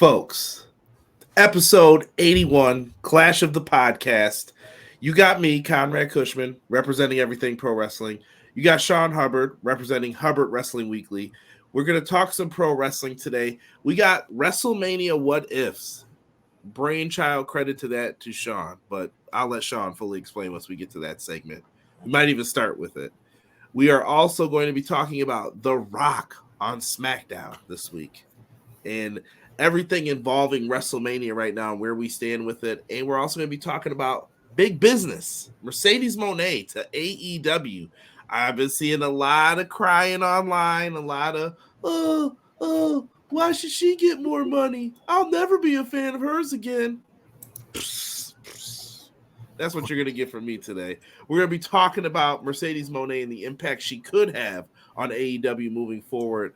folks. Episode 81, Clash of the Podcast. You got me, Conrad Cushman, representing Everything Pro Wrestling. You got Sean Hubbard, representing Hubbard Wrestling Weekly. We're going to talk some pro wrestling today. We got WrestleMania What Ifs. Brainchild credit to that to Sean, but I'll let Sean fully explain once we get to that segment. We might even start with it. We are also going to be talking about The Rock on SmackDown this week and everything involving WrestleMania right now and where we stand with it. And we're also going to be talking about big business, Mercedes Moné to AEW. I've been seeing a lot of crying online, a lot of, why should she get more money? I'll never be a fan of hers again. That's what you're going to get from me today. We're going to be talking about Mercedes Moné and the impact she could have on AEW moving forward.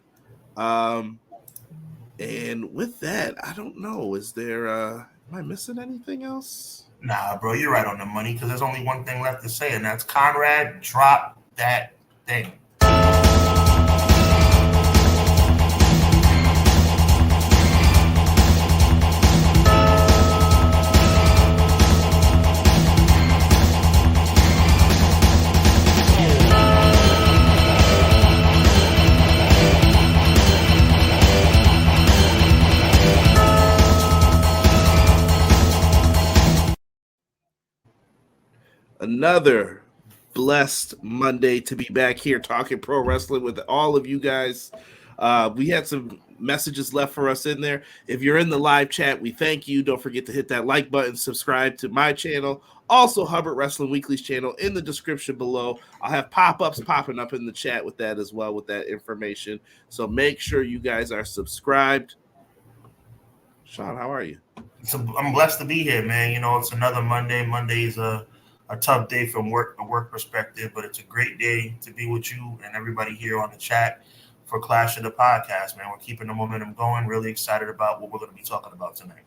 And with that, I don't know. Is there, am I missing anything else? Nah, bro, you're right on the money because there's only one thing left to say, and that's Conrad, drop that thing. Another blessed Monday to be back here talking pro wrestling with all of you guys. We had some messages left for us in there. If you're in the live chat, we thank you. Don't forget to hit that like button, subscribe to my channel, also Hubbard Wrestling Weekly's channel in the description below. I'll have pop-ups popping up in the chat with that as well, with that information. So make sure you guys are subscribed. Sean, how are you? I'm blessed to be here, man. You know, it's another Monday. Monday's a tough day from a work perspective, but it's a great day to be with you and everybody here on the chat for Clash of the Podcast, man. We're keeping the momentum going. Really excited about what we're going to be talking about tonight.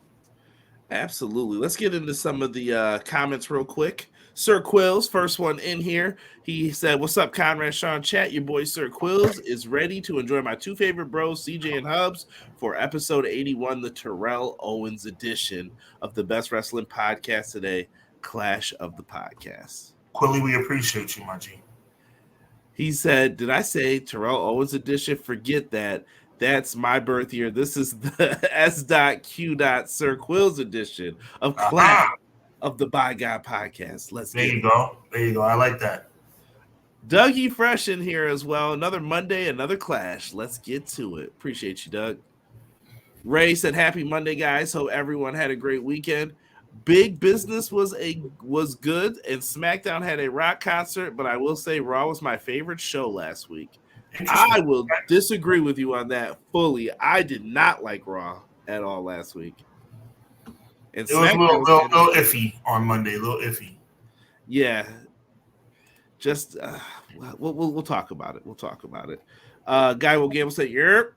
Absolutely. Let's get into some of the comments real quick. Sir Quills, first one in here. He said, "What's up, Conrad, Sean, chat? Your boy Sir Quills is ready to enjoy my two favorite bros, CJ and Hubs, for episode 81, the Terrell Owens edition of the Best Wrestling Podcast today. Clash of the Podcast." Quilly, we appreciate you, my G. He said, "Did I say Terrell Owens edition? Forget that. That's my birth year. This is the S.Q. Sir Quills edition of Clash of the By God Podcast." Let's There you go. I like that. Dougie Fresh in here as well. Another Monday, another clash. Let's get to it. Appreciate you, Doug. Ray said, "Happy Monday, guys. Hope everyone had a great weekend. Big Business was good, and SmackDown had a rock concert, but I will say Raw was my favorite show last week." I will disagree with you on that fully. I did not like Raw at all last week. And it was a little iffy on Monday, a little iffy. Yeah. Just, we'll talk about it. We'll talk about it. Guy will gamble said, "Yerp.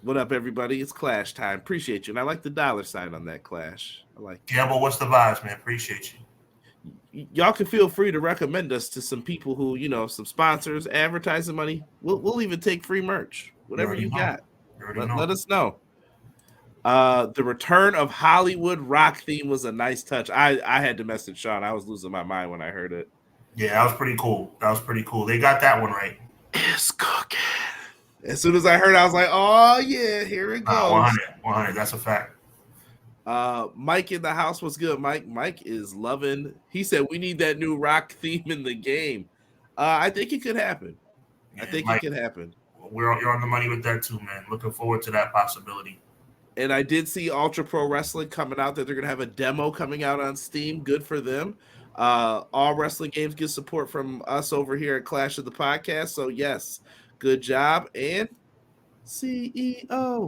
What up, everybody? It's Clash time. Appreciate you." And I like the dollar sign on that Clash. I like Gamble, what's the vibes, man? Appreciate you. Y'all can feel free to recommend us to some people who, some sponsors, advertising money. We'll even take free merch. Whatever you got. Let us know. The return of Hollywood Rock theme was a nice touch. I had to message Sean. I was losing my mind when I heard it. Yeah, that was pretty cool. They got that one right. It's cooking. As soon as I heard it, I was like, oh, yeah, here it goes. 100. That's a fact. Mike in the house was good. Mike is loving. He said, "We need that new rock theme in the game." I think it could happen. Yeah, it could happen. You're on the money with that too, man. Looking forward to that possibility. And I did see Ultra Pro Wrestling coming out that they're going to have a demo coming out on Steam. Good for them. All wrestling games get support from us over here at Clash of the Podcast. So, yes, good job. And CEO.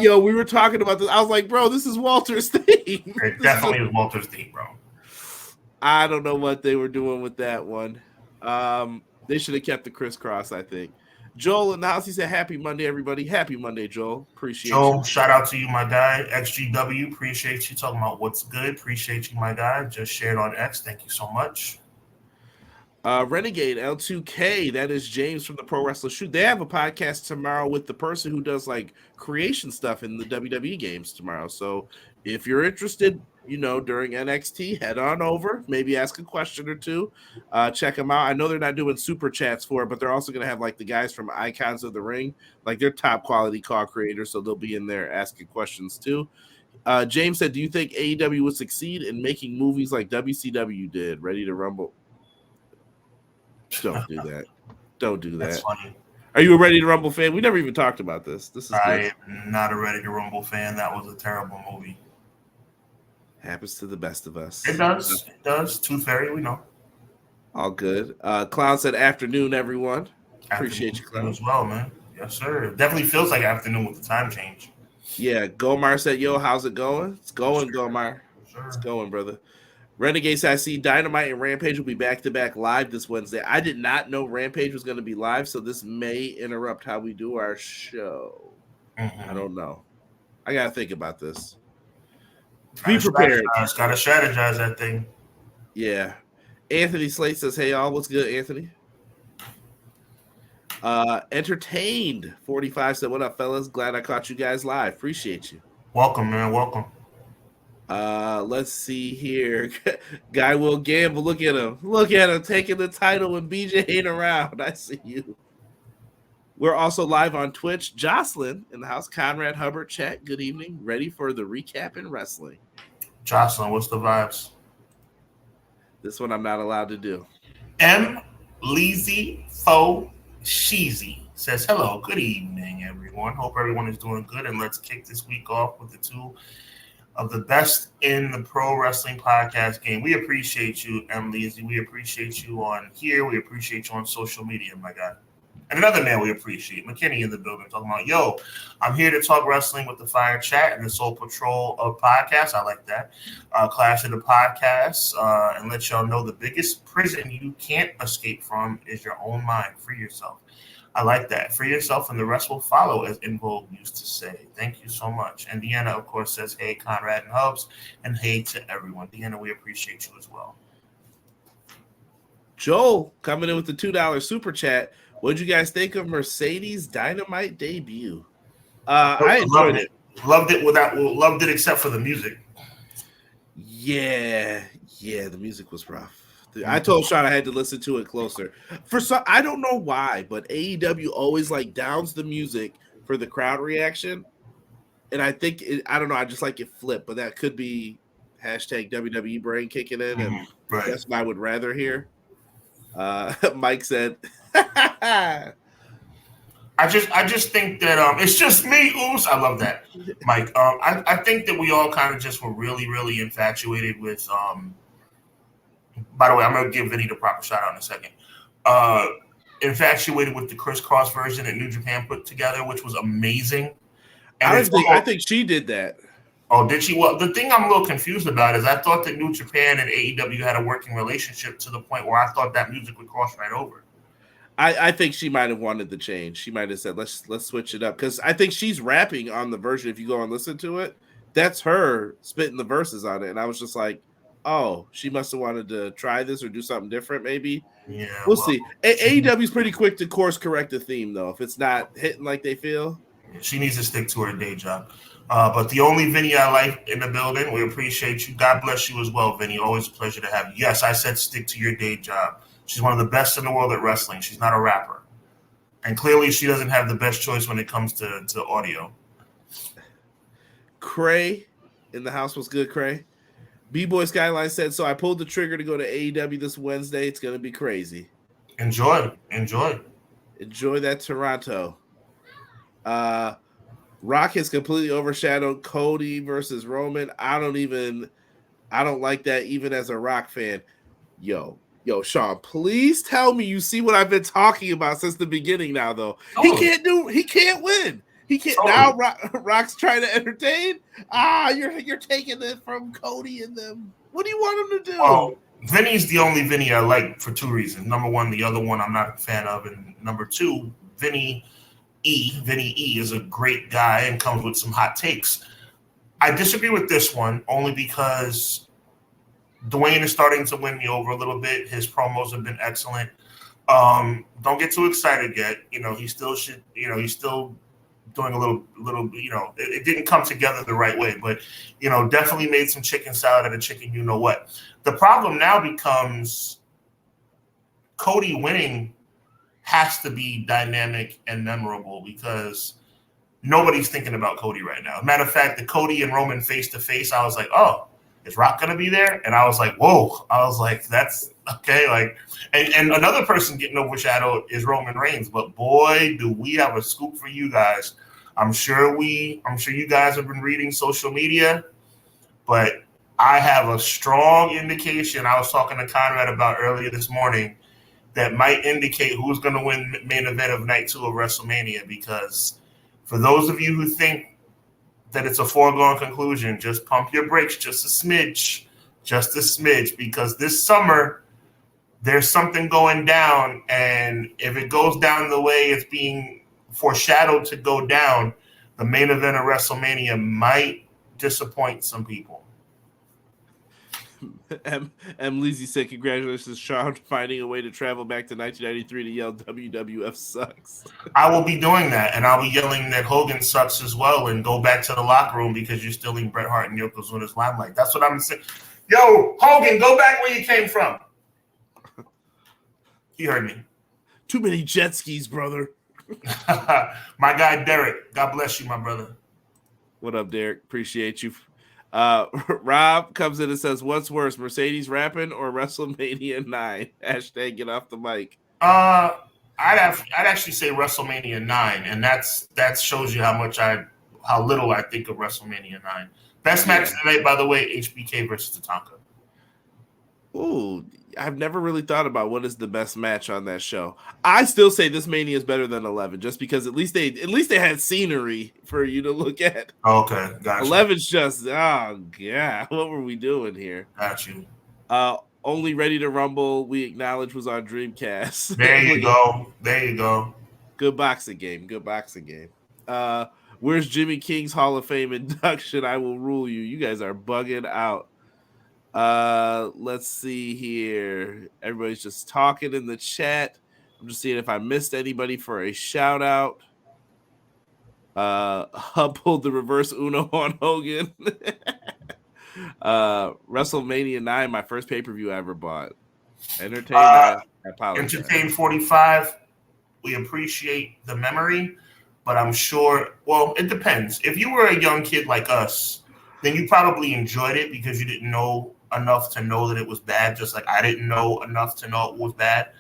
Yo, we were talking about this. I was like, bro, this is Walter's theme. It definitely is Walter's theme, bro. I don't know what they were doing with that one. They should have kept the crisscross, I think. Joel in the house, he said, "Happy Monday, everybody." Happy Monday, Joel. Appreciate you. Joel, shout out to you, my guy. XGW, appreciate you talking about what's good. Appreciate you, my guy. Just shared on X. Thank you so much. Renegade L2K, that is James from the Pro Wrestler Shoot. They have a podcast tomorrow with the person who does like creation stuff in the WWE games tomorrow. So if you're interested, during NXT, head on over, maybe ask a question or two. Check them out. I know they're not doing super chats for it, but they're also going to have like the guys from Icons of the Ring, like they're top quality call creators, so they'll be in there asking questions too. James said, do you think AEW would succeed in making movies like WCW did, Ready to Rumble? Don't do that. Don't do that. That's funny. Are you a Ready to Rumble fan? We never even talked about this. This is I am not a Ready to Rumble fan. That was a terrible movie. Happens to the best of us. It does. It does. Tooth Fairy, we know. All good. Clown said afternoon, everyone. Appreciate you, Clown. As well, man. Yes, sir. It definitely feels like afternoon with the time change. Yeah, Gomar said, yo, how's it going? It's going, sure. Gomar. Sure. It's going, brother. Renegade said, I see Dynamite and Rampage will be back-to-back live this Wednesday. I did not know Rampage was going to be live, so this may interrupt how we do our show. I don't know. I got to think about this. Be prepared. Got to strategize that thing. Yeah. Anthony Slate says, hey, y'all. What's good, Anthony? Entertained 45 said, what up, fellas? Glad I caught you guys live. Appreciate you. Welcome, man. Welcome. Let's see here. Guy will gamble. Look at him. Look at him taking the title when BJ ain't around. I see you. We're also live on Twitch. Jocelyn in the house. Conrad Hubbard chat. Good evening. Ready for the recap in wrestling. Jocelyn, what's the vibes? This one I'm not allowed to do. M. Leezy Fo Sheezy says, hello, good evening, everyone. Hope everyone is doing good, and let's kick this week off with the two of the best in the pro wrestling podcast game. We appreciate you, M. Leezy. We appreciate you on here. We appreciate you on social media, my guy. And another man we appreciate, McKinney in the building, talking about, yo, I'm here to talk wrestling with the Fire Chat and the Soul Patrol of podcasts. I like that. Clash of the Podcasts, and let y'all know the biggest prison you can't escape from is your own mind. Free yourself. I like that. Free yourself and the rest will follow, as In Vogue used to say. Thank you so much. And Deanna, of course, says, hey, Conrad and Hubs, and hey to everyone. Deanna, we appreciate you as well. Joel coming in with the $2 super chat. What did you guys think of Mercedes Dynamite debut? I enjoyed it. Loved it except for the music. Yeah, the music was rough. I told Sean I had to listen to it closer. I don't know why, but AEW always like downs the music for the crowd reaction, and I think I don't know. I just like it flipped, but that could be hashtag WWE brain kicking in, and that's what I would rather hear. Mike said, I just think that it's just me. Oops, I love that, Mike. I think that we all kind of just were really, really infatuated with. By the way, I'm gonna give Vinny the proper shout out in a second. Infatuated with the crisscross version that New Japan put together, which was amazing. And I think she did that. Oh, did she? Well, the thing I'm a little confused about is I thought that New Japan and AEW had a working relationship to the point where I thought that music would cross right over. I think she might have wanted the change. She might have said, let's switch it up. Because I think she's rapping on the version. If you go and listen to it, that's her spitting the verses on it. And I was just like, oh, she must have wanted to try this or do something different, maybe. Yeah, we'll see. AEW's pretty quick to course correct the theme, though. If it's not hitting like they feel, she needs to stick to her day job. But the only Vinny I like in the building, we appreciate you. God bless you as well, Vinny. Always a pleasure to have you. Yes, I said stick to your day job. She's one of the best in the world at wrestling. She's not a rapper. And clearly she doesn't have the best choice when it comes to audio. Cray in the house was good, Cray. B-Boy Skyline said, so I pulled the trigger to go to AEW this Wednesday. It's going to be crazy. Enjoy that Toronto. Rock has completely overshadowed Cody versus Roman. I don't like that even as a Rock fan. Yo, Sean, please tell me you see what I've been talking about since the beginning now, though. He can't win. He can't. Now Rock's trying to entertain. You're taking it from Cody and them. What do you want him to do? Oh, Vinny's the only Vinny I like for two reasons. Number one, the other one I'm not a fan of. And number two, Vinny E is a great guy and comes with some hot takes. I disagree with this one only because Dwayne is starting to win me over a little bit. His promos have been excellent. Don't get too excited yet. He still should. He's still doing a little. It didn't come together the right way, but definitely made some chicken salad out of chicken. You know what? The problem now becomes Cody winning has to be dynamic and memorable because nobody's thinking about Cody right now. Matter of fact, the Cody and Roman face to face, I was like, oh, is Rock gonna be there? And I was like, whoa. I was like, that's okay. Like, and another person getting overshadowed is Roman Reigns. But boy, do we have a scoop for you guys. I'm sure you guys have been reading social media, but I have a strong indication I was talking to Conrad about earlier this morning that might indicate who's going to win main event of night 2 of WrestleMania. Because for those of you who think that it's a foregone conclusion, just pump your brakes just a smidge, because this summer there's something going down, and if it goes down the way it's being foreshadowed to go down, the main event of WrestleMania might disappoint some people. M. Lizzie said, congratulations, Sean, finding a way to travel back to 1993 to yell WWF sucks. I will be doing that, and I'll be yelling that Hogan sucks as well and go back to the locker room because you're stealing Bret Hart and Yokozuna's limelight. That's what I'm saying. Yo, Hogan, go back where you came from. You heard me. Too many jet skis, brother. My guy, Derek. God bless you, my brother. What up, Derek? Appreciate you. Rob comes in and says, what's worse, Mercedes rapping or WrestleMania 9? Hashtag get off the mic. I'd actually say WrestleMania 9, and that shows you how little I think of WrestleMania 9. Best match tonight, by the way, HBK versus Tatanka. Ooh, I've never really thought about what is the best match on that show. I still say this Mania is better than 11, just because at least they had scenery for you to look at. Okay, gotcha. 11's just, oh yeah, what were we doing here? Got you. Only Ready to Rumble, we acknowledge, was on Dreamcast. There you go. Good boxing game. Where's Jimmy King's Hall of Fame induction? I will rule you. You guys are bugging out. Let's see here. Everybody's just talking in the chat. I'm just seeing if I missed anybody for a shout out. Hub pulled the reverse Uno on Hogan. WrestleMania 9, my first pay-per-view I ever bought. Entertained, I apologize. Entertained 45. We appreciate the memory, but I'm sure, well, it depends. If you were a young kid like us, then you probably enjoyed it because you didn't know enough to know that it was bad, just like I didn't know enough to know it was bad.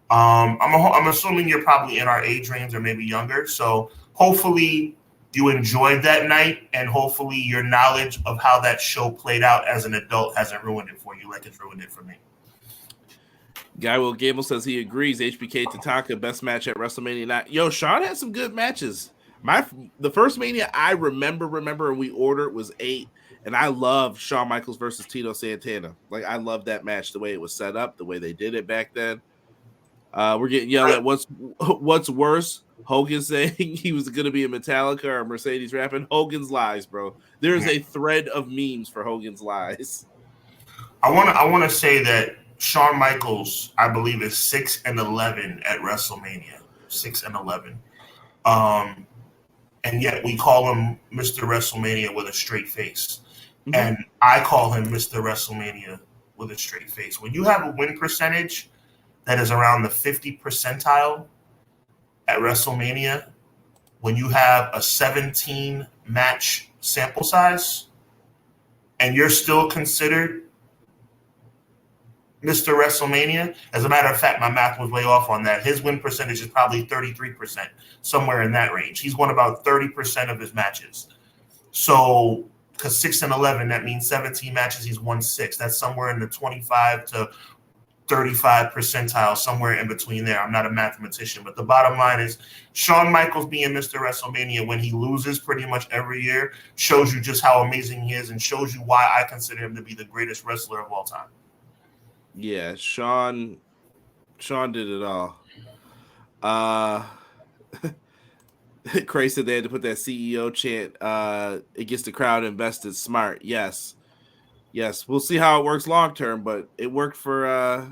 I'm assuming you're probably in our age range or maybe younger, so hopefully you enjoyed that night, and hopefully your knowledge of how that show played out as an adult hasn't ruined it for you like it's ruined it for me. Guy Will Gamble says he agrees. HBK Tatanka, best match at WrestleMania 9. Yo, Sean had some good matches. The first Mania I remember, and we ordered was 8. And I love Shawn Michaels versus Tito Santana. Like, I love that match, the way it was set up, the way they did it back then. We're getting yelled at. What's worse? Hogan saying he was going to be a Metallica or a Mercedes rapping. Hogan's lies, bro. There is a thread of memes for Hogan's lies. I want to say that Shawn Michaels, I believe, is 6-11 at WrestleMania. 6-11. And yet we call him Mr. WrestleMania with a straight face. Mm-hmm. And I call him Mr. WrestleMania with a straight face. When you have a win percentage that is around the 50 percentile at WrestleMania, when you have a 17 match sample size, and you're still considered Mr. WrestleMania. As a matter of fact, my math was way off on that. His win percentage is probably 33%, somewhere in that range. He's won about 30% of his matches. So, because 6-11, that means 17 matches, he's won 6. That's somewhere in the 25 to 35 percentile, somewhere in between there. I'm not a mathematician, but the bottom line is Shawn Michaels being Mr. WrestleMania when he loses pretty much every year shows you just how amazing he is and shows you why I consider him to be the greatest wrestler of all time. Yeah, Sean did it all. Craig said they had to put that CEO chant, it gets the crowd invested smart. Yes. Yes, we'll see how it works long term, but it worked for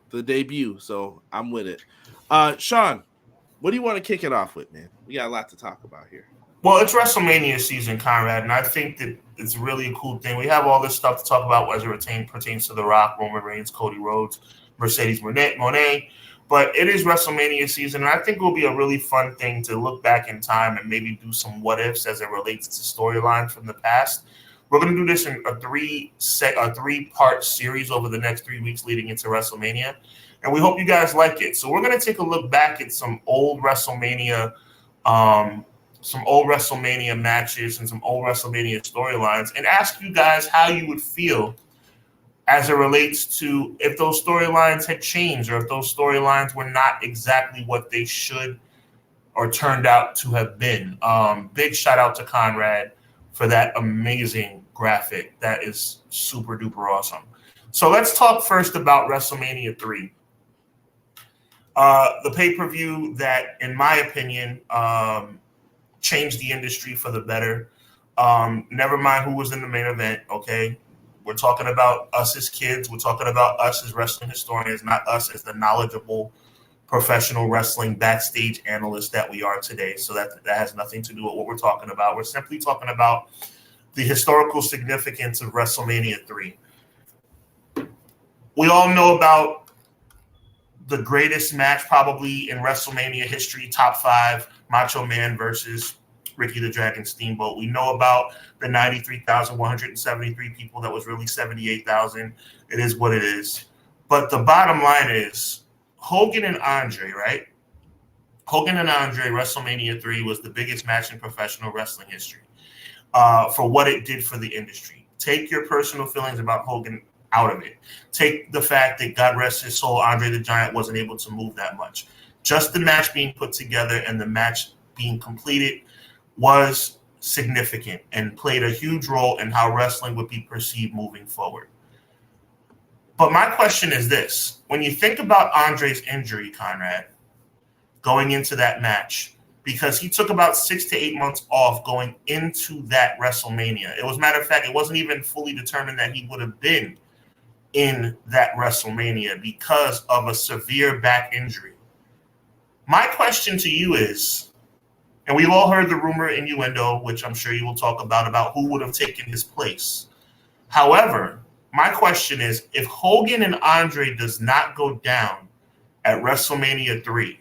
the debut, so I'm with it. Sean, what do you want to kick it off with, man? We got a lot to talk about here. Well, it's WrestleMania season, Conrad, and I think that it's really a cool thing. We have all this stuff to talk about as it pertains to The Rock, Roman Reigns, Cody Rhodes, Mercedes Moné, but it is WrestleMania season, and I think it will be a really fun thing to look back in time and maybe do some what ifs as it relates to storylines from the past. We're going to do this in a three-part series over the next 3 weeks leading into WrestleMania, and we hope you guys like it. So we're going to take a look back at some old WrestleMania matches and some old WrestleMania storylines and ask you guys how you would feel as it relates to if those storylines had changed or if those storylines were not exactly what they should or turned out to have been. Big shout out to Conrad for that amazing graphic. That is super duper awesome. So let's talk first about WrestleMania 3. The pay-per-view that, in my opinion, changed the industry for the better. Never mind who was in the main event, okay? We're talking about us as kids. We're talking about us as wrestling historians, not us as the knowledgeable professional wrestling backstage analysts that we are today. So that has nothing to do with what we're talking about. We're simply talking about the historical significance of WrestleMania 3. We all know about the greatest match probably in WrestleMania history, top 5, Macho Man versus Ricky the Dragon Steamboat. We know about the 93,173 people. That was really 78,000. It is what it is. But the bottom line is Hogan and Andre, right? Hogan and Andre, WrestleMania 3 was the biggest match in professional wrestling history for what it did for the industry. Take your personal feelings about Hogan out of it. Take the fact that, God rest his soul, Andre the Giant wasn't able to move that much. Just the match being put together and the match being completed was significant and played a huge role in how wrestling would be perceived moving forward. But my question is this. When you think about Andre's injury, Conrad, going into that match, because he took about 6 to 8 months off going into that WrestleMania. It was, matter of fact, it wasn't even fully determined that he would have been in that WrestleMania because of a severe back injury. My question to you is, and we've all heard the rumor innuendo, which I'm sure you will talk about who would have taken his place. However, my question is, if Hogan and Andre does not go down at WrestleMania 3,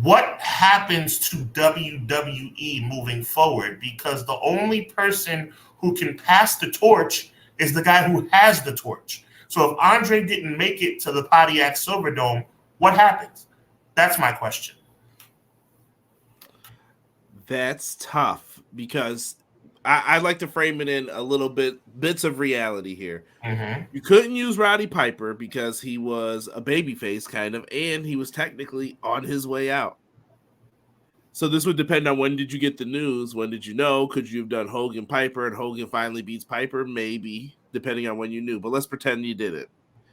what happens to WWE moving forward? Because the only person who can pass the torch is the guy who has the torch. So if Andre didn't make it to the Pontiac Silverdome, what happens? That's my question. That's tough because I like to frame it in a little bits of reality here. Mm-hmm. You couldn't use Roddy Piper because he was a babyface kind of, and he was technically on his way out. So this would depend on when did you get the news? When did you know? Could you have done Hogan Piper and Hogan finally beats Piper? Maybe, depending on when you knew. But let's pretend you did it.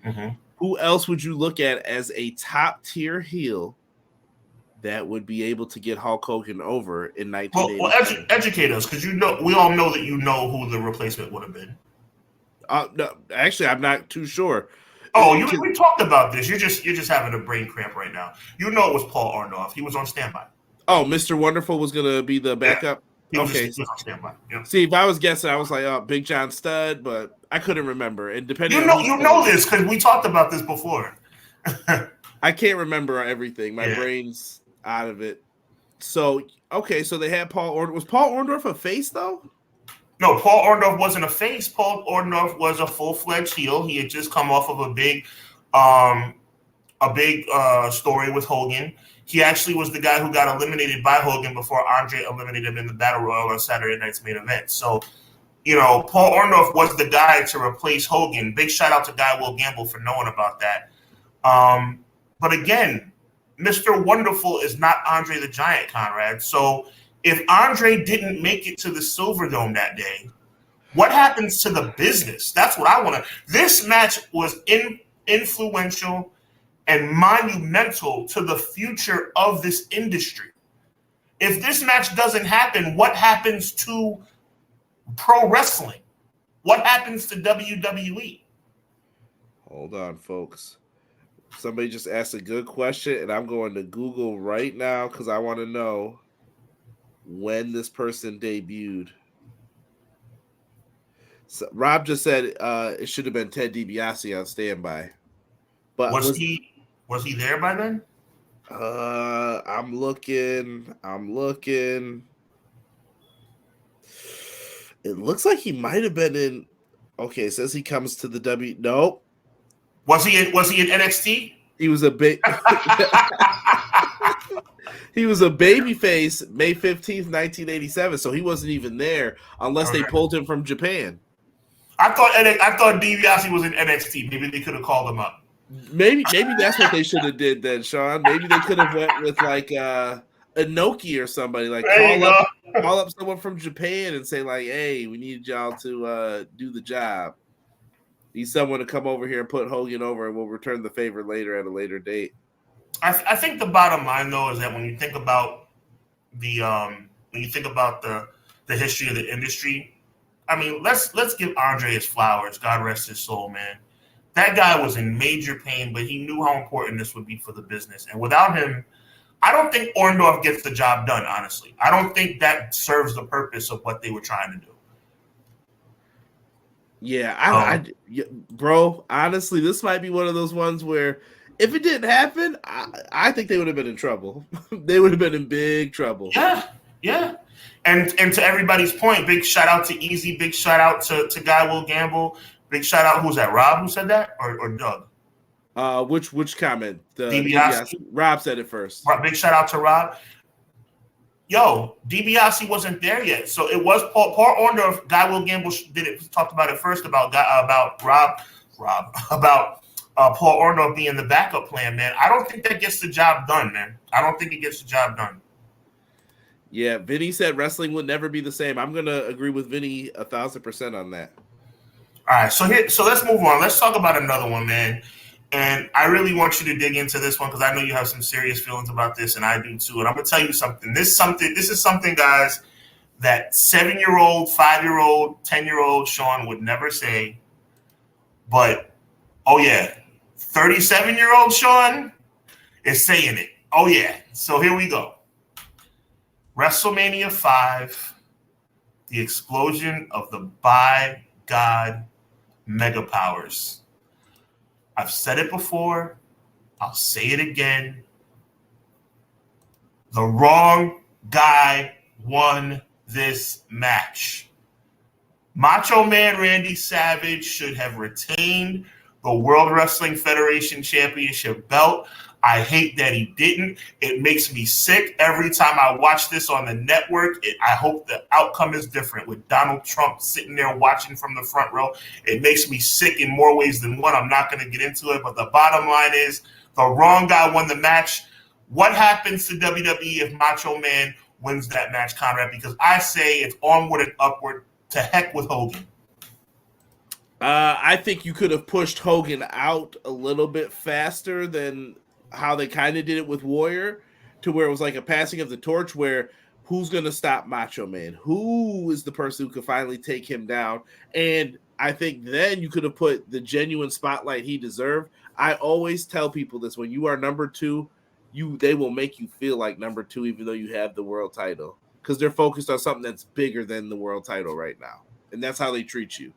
Mm-hmm. Who else would you look at as a top tier heel that would be able to get Hulk Hogan over in 1980? Well, educate us, because we all know that you know who the replacement would have been. No, actually, I'm not too sure. Oh, we talked about this. You're just having a brain cramp right now. You know it was Paul Orndorff. He was on standby. Oh, Mr. Wonderful was going to be the backup? Yeah, he was on standby. Yeah. See, if I was guessing, I was like, oh, Big John Studd, but I couldn't remember. And depending you know this because we talked about this before. I can't remember everything. My brain's out of it. So, okay, so they had Paul Orndorff. Was Paul Orndorff a face, though? No, Paul Orndorff wasn't a face. Paul Orndorff was a full-fledged heel. He had just come off of a big story with Hogan. He actually was the guy who got eliminated by Hogan before Andre eliminated him in the Battle Royal on Saturday night's main event. So, Paul Orndorff was the guy to replace Hogan. Big shout out to Guy Will Gamble for knowing about that. But again, Mr. Wonderful is not Andre the Giant, Conrad. So if Andre didn't make it to the Silverdome that day, what happens to the business? That's what I want to. This match was influential and monumental to the future of this industry. If this match doesn't happen, what happens to pro wrestling? What happens to WWE? Hold on, folks. Somebody just asked a good question, and I'm going to Google right now because I want to know when this person debuted. So Rob just said it should have been Ted DiBiase on standby. But Was he there by then? I'm looking. It looks like he might have been in. Okay, it says he comes to the W. Nope. Was he in NXT? He was a big. He was a babyface May 15th, 1987. So he wasn't even there unless they pulled him from Japan. I thought DiBiase was in NXT. Maybe they could have called him up. Maybe that's what they should have did then, Sean. Maybe they could have went with like Inoki or somebody, like call up someone from Japan and say like, hey, we need y'all to do the job. Need someone to come over here and put Hogan over, and we'll return the favor later at a later date. I think the bottom line though is that when you think about the history of the industry, I mean, let's give Andre his flowers. God rest his soul, man. That guy was in major pain, but he knew how important this would be for the business. And without him, I don't think Orndorff gets the job done, honestly. I don't think that serves the purpose of what they were trying to do. Yeah, bro, honestly, this might be one of those ones where if it didn't happen, I think they would have been in trouble. They would have been in big trouble. Yeah. And to everybody's point, big shout out to Easy, big shout out to Guy Will Gamble, big shout out. Who's that? Rob who said that, or Doug? Which comment? DiBiase. Rob said it first. Big shout out to Rob. Yo, DiBiase wasn't there yet, so it was Paul Orndorff. Guy Will Gamble talked about it first about Paul Orndorff being the backup plan. Man, I don't think that gets the job done, man. I don't think it gets the job done. Yeah, Vinny said wrestling would never be the same. I'm gonna agree with Vinny 1,000% on that. All right, so let's move on. Let's talk about another one, man. And I really want you to dig into this one because I know you have some serious feelings about this, and I do too. And I'm gonna tell you something. This is something, guys, that 7-year-old, 5-year-old, 10-year-old Sean would never say. But 37-year-old Sean is saying it. Oh yeah. So here we go. WrestleMania 5, the explosion of the by God mega powers. I've said it before. I'll say it again. The wrong guy won this match. Macho Man Randy Savage should have retained the World Wrestling Federation Championship belt. I hate that he didn't. It makes me sick every time I watch this on the network. I hope the outcome is different with Donald Trump sitting there watching from the front row. It makes me sick in more ways than one. I'm not going to get into it, but the bottom line is the wrong guy won the match. What happens to WWE if Macho Man wins that match, Conrad? Because I say it's onward and upward. To heck with Hogan. I think you could have pushed Hogan out a little bit faster than how they kind of did it with Warrior, to where it was like a passing of the torch where who's going to stop Macho Man? Who is the person who could finally take him down? And I think then you could have put the genuine spotlight he deserved. I always tell people this: when you are number two, they will make you feel like number two, even though you have the world title, because they're focused on something that's bigger than the world title right now. And that's how they treat you.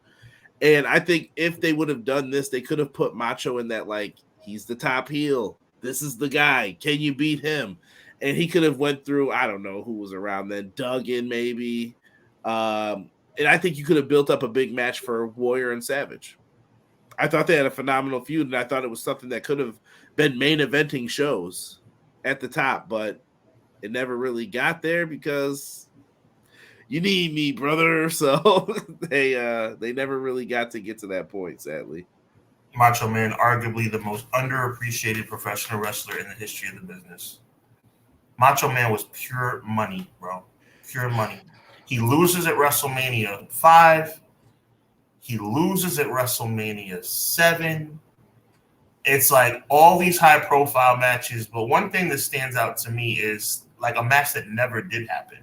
And I think if they would have done this, they could have put Macho in that, like, he's the top heel. This is the guy. Can you beat him? And he could have went through, I don't know who was around then, Duggan maybe. And I think you could have built up a big match for Warrior and Savage. I thought they had a phenomenal feud, and I thought it was something that could have been main eventing shows at the top, but it never really got there because you need me, brother. So they never really got to that point, sadly. Macho Man, arguably the most underappreciated professional wrestler in the history of the business. Macho Man was pure money, bro. Pure money. He loses at WrestleMania 5. He loses at WrestleMania 7. It's like all these high-profile matches, but one thing that stands out to me is like a match that never did happen.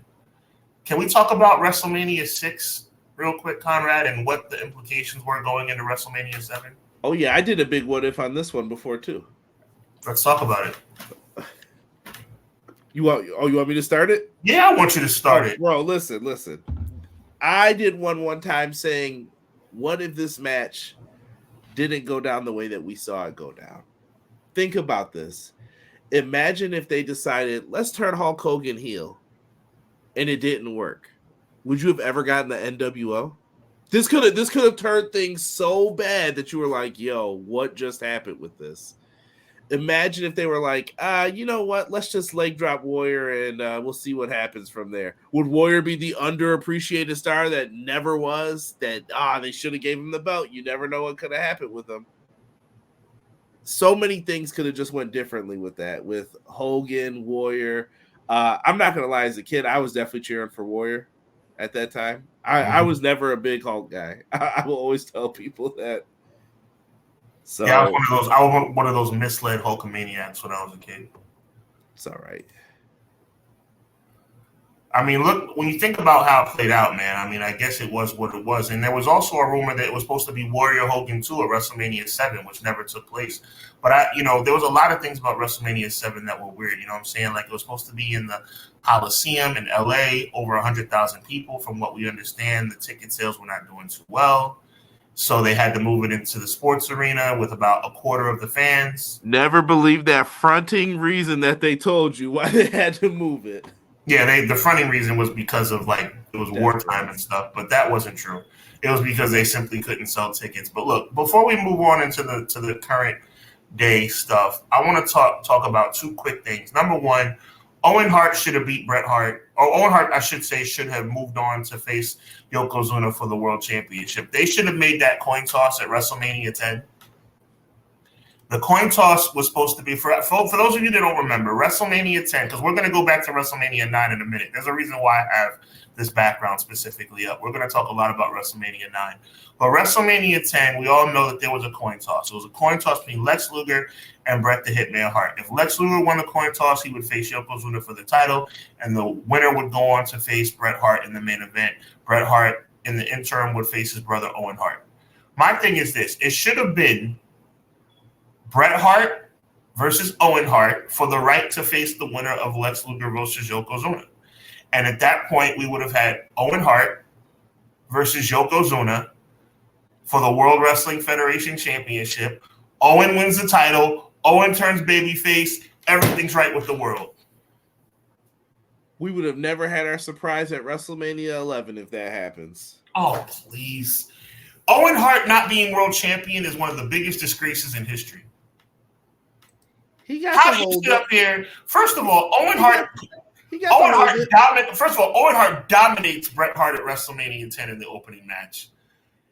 Can we talk about WrestleMania 6 real quick, Conrad, and what the implications were going into WrestleMania 7? Oh yeah, I did a big what if on this one before too. Let's talk about it. You want me to start it? Yeah, I want you to start it. Bro, listen. I did one time saying, what if this match didn't go down the way that we saw it go down? Think about this. Imagine if they decided, let's turn Hulk Hogan heel, and it didn't work. Would you have ever gotten the NWO? This could have turned things so bad that you were like, yo, what just happened with this? Imagine if they were like, you know what? Let's just leg drop Warrior and we'll see what happens from there. Would Warrior be the underappreciated star that never was? That they should have gave him the belt. You never know what could have happened with him. So many things could have just went differently with that. With Hogan, Warrior. I'm not gonna lie, as a kid, I was definitely cheering for Warrior at that time. I was never a big Hulk guy. I will always tell people that. So yeah, I was one of those misled Hulkamaniacs when I was a kid. It's all right. I mean, look, when you think about how it played out, man, I mean, I guess it was what it was. And there was also a rumor that it was supposed to be Warrior Hogan 2 at WrestleMania 7, which never took place. But, there was a lot of things about WrestleMania 7 that were weird. You know what I'm saying? Like, it was supposed to be in the Coliseum in L.A., over 100,000 people. From what we understand, the ticket sales were not doing too well. So they had to move it into the sports arena with about a quarter of the fans. Never believed that fronting reason that they told you why they had to move it. Yeah, the fronting reason was because of it was wartime and stuff, but that wasn't true. It was because they simply couldn't sell tickets. But look, before we move on into the current day stuff, I want to talk about two quick things. Number one, Owen Hart should have beat Bret Hart. Or Owen Hart, I should say, should have moved on to face Yokozuna for the World Championship. They should have made that coin toss at WrestleMania 10. The coin toss was supposed to be, for those of you that don't remember, WrestleMania 10, because we're going to go back to WrestleMania 9 in a minute. There's a reason why I have this background specifically up. We're going to talk a lot about WrestleMania 9. But WrestleMania 10, we all know that there was a coin toss. It was a coin toss between Lex Luger and Bret the Hitman Hart. If Lex Luger won the coin toss, he would face Yokozuna for the title, and the winner would go on to face Bret Hart in the main event. Bret Hart, in the interim, would face his brother Owen Hart. My thing is this. It should have been Bret Hart versus Owen Hart for the right to face the winner of Lex Luger versus Yokozuna. And at that point, we would have had Owen Hart versus Yokozuna for the World Wrestling Federation Championship. Owen wins the title. Owen turns babyface. Everything's right with the world. We would have never had our surprise at WrestleMania 11 if that happens. Oh, please. Owen Hart not being world champion is one of the biggest disgraces in history. How do you sit up here? First of all, Owen Hart dominates Bret Hart at WrestleMania 10 in the opening match.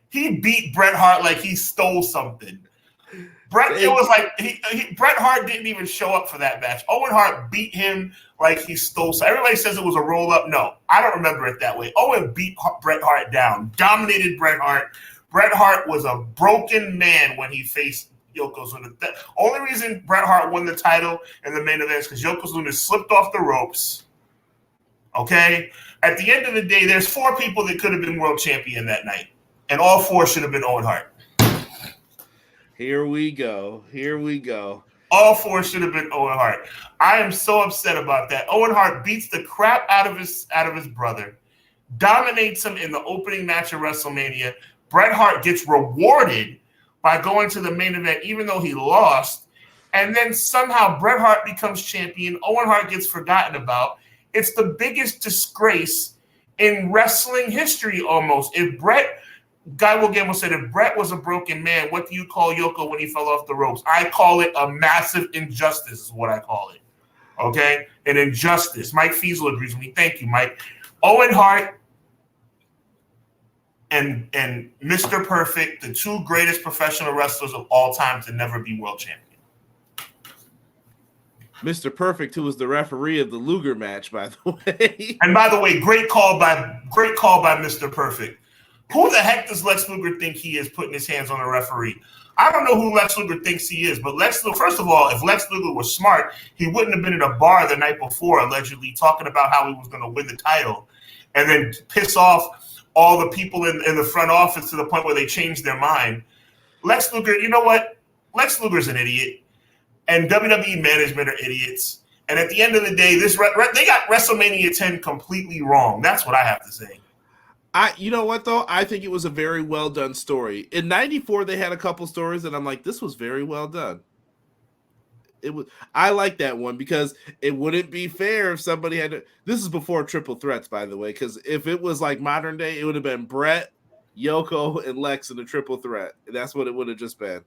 He beat Bret Hart like he stole something. Bret Hart didn't even show up for that match. Owen Hart beat him like he stole something. Everybody says it was a roll up. No, I don't remember it that way. Owen beat Bret Hart down, dominated Bret Hart. Bret Hart was a broken man when he faced Yokozuna. The only reason Bret Hart won the title in the main event is because Yokozuna slipped off the ropes. Okay? At the end of the day, there's 4 people that could have been world champion that night, and all 4 should have been Owen Hart. Here we go. All 4 should have been Owen Hart. I am so upset about that. Owen Hart beats the crap out of his brother, dominates him in the opening match of WrestleMania. Bret Hart gets rewarded by going to the main event, even though he lost. And then somehow Bret Hart becomes champion. Owen Hart gets forgotten about. It's the biggest disgrace in wrestling history almost. Guy Will Gamble said, if Bret was a broken man, what do you call Yoko when he fell off the ropes? I call it a massive injustice is what I call it. Okay? An injustice. Mike Fiesel agrees with me. Thank you, Mike. Owen Hart and Mr. Perfect, the 2 greatest professional wrestlers of all time to never be world champion. Mr. Perfect, who was the referee of the Luger match, by the way. And by the way, great call by Mr. Perfect. Who the heck does Lex Luger think he is putting his hands on a referee? I don't know who Lex Luger thinks he is, but first of all, if Lex Luger was smart, he wouldn't have been at a bar the night before, allegedly talking about how he was going to win the title and then piss off all the people in the front office to the point where they changed their mind. Lex Luger, you know what? Lex Luger's an idiot, and WWE management are idiots. And at the end of the day, they got WrestleMania 10 completely wrong. That's what I have to say. You know what though? I think it was a very well done story. In '94, they had a couple stories, and I'm like, this was very well done. It was. I like that one because it wouldn't be fair if somebody had to. This is before triple threats, by the way. Because if it was like modern day, it would have been Brett, Yoko, and Lex in a triple threat. That's what it would have just been,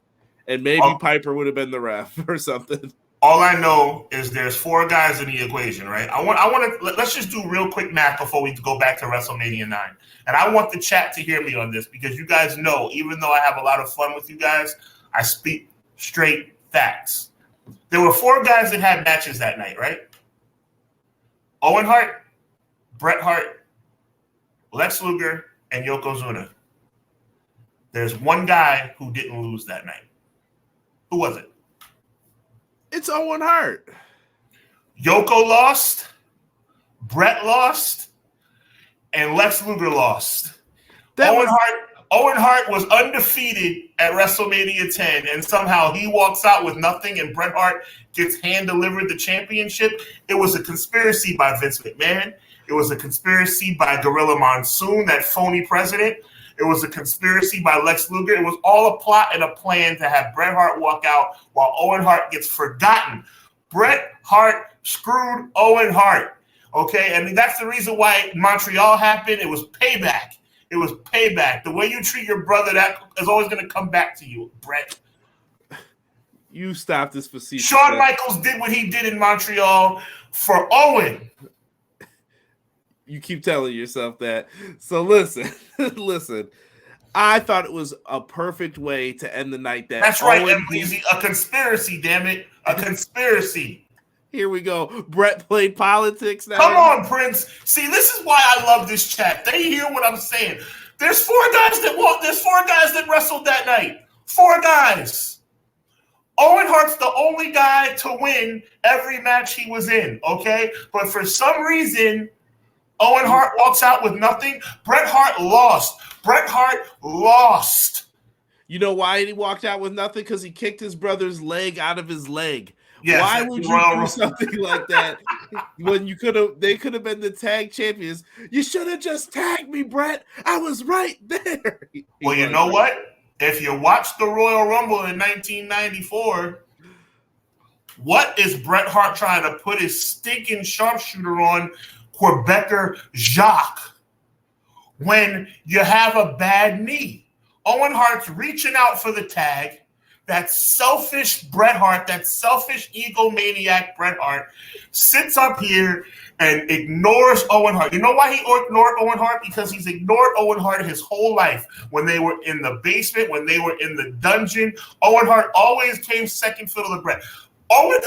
and maybe Piper would have been the ref or something. All I know is there's 4 guys in the equation, right? I want to let's just do real quick math before we go back to WrestleMania 9. And I want the chat to hear me on this because you guys know, even though I have a lot of fun with you guys, I speak straight facts. There were 4 guys that had matches that night, right? Owen Hart, Bret Hart, Lex Luger, and Yokozuna. There's 1 guy who didn't lose that night. Who was it? It's Owen Hart. Yoko lost, Bret lost, and Lex Luger lost. Owen Hart was undefeated at WrestleMania 10, and somehow he walks out with nothing, and Bret Hart gets hand-delivered the championship. It was a conspiracy by Vince McMahon. It was a conspiracy by Gorilla Monsoon, that phony president. It was a conspiracy by Lex Luger. It was all a plot and a plan to have Bret Hart walk out while Owen Hart gets forgotten. Bret Hart screwed Owen Hart. Okay, I mean, that's the reason why Montreal happened. It was payback. It was payback. The way you treat your brother, that is always going to come back to you, Bret. You stopped this facetious. Shawn Michaels did what he did in Montreal for Owen. You keep telling yourself that. So listen. I thought it was a perfect way to end the night. That's right, MBZ. A conspiracy, damn it. A conspiracy. Here we go. Bret played politics now. Come on, Prince. See, this is why I love this chat. They hear what I'm saying. There's 4 guys that wrestled that night. 4 guys. Owen Hart's the only guy to win every match he was in, okay? But for some reason, Owen Hart walks out with nothing. Bret Hart lost. You know why he walked out with nothing? Because he kicked his brother's leg out of his leg. Yes, why would you do something like that when they could have been the tag champions? You should have just tagged me, Bret. I was right there. Well, you know what? If you watch the Royal Rumble in 1994, what is Bret Hart trying to put his stinking sharpshooter on Quebecer Jacques when you have a bad knee? Owen Hart's reaching out for the tag. That selfish Bret Hart, that selfish egomaniac Bret Hart sits up here and ignores Owen Hart. You know why he ignored Owen Hart? Because he's ignored Owen Hart his whole life. When they were in the basement, when they were in the dungeon, Owen Hart always came second fiddle to Bret.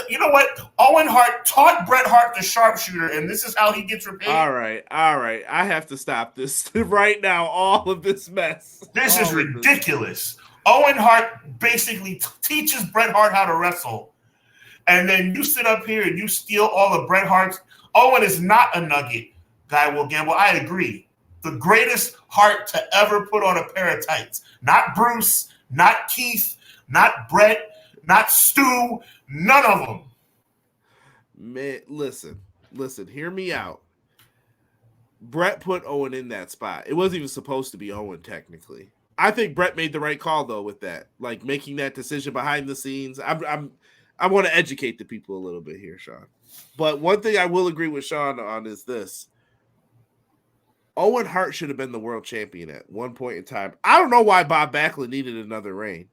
You know what? Owen Hart taught Bret Hart the sharpshooter, and this is how he gets repaid. All right. I have to stop this right now. All of this mess. This is ridiculous. Owen Hart basically teaches Bret Hart how to wrestle. And then you sit up here and you steal all of Bret Hart's. Owen is not a nugget, Guy Will Gamble. I agree. The greatest Hart to ever put on a pair of tights. Not Bruce, not Keith, not Bret, not Stu, none of them. Man, listen, hear me out. Bret put Owen in that spot. It wasn't even supposed to be Owen, technically. I think Bret made the right call though with that, like making that decision behind the scenes. I want to educate the people a little bit here, Sean. But one thing I will agree with Sean on is this: Owen Hart should have been the world champion at one point in time. I don't know why Bob Backlund needed another reign.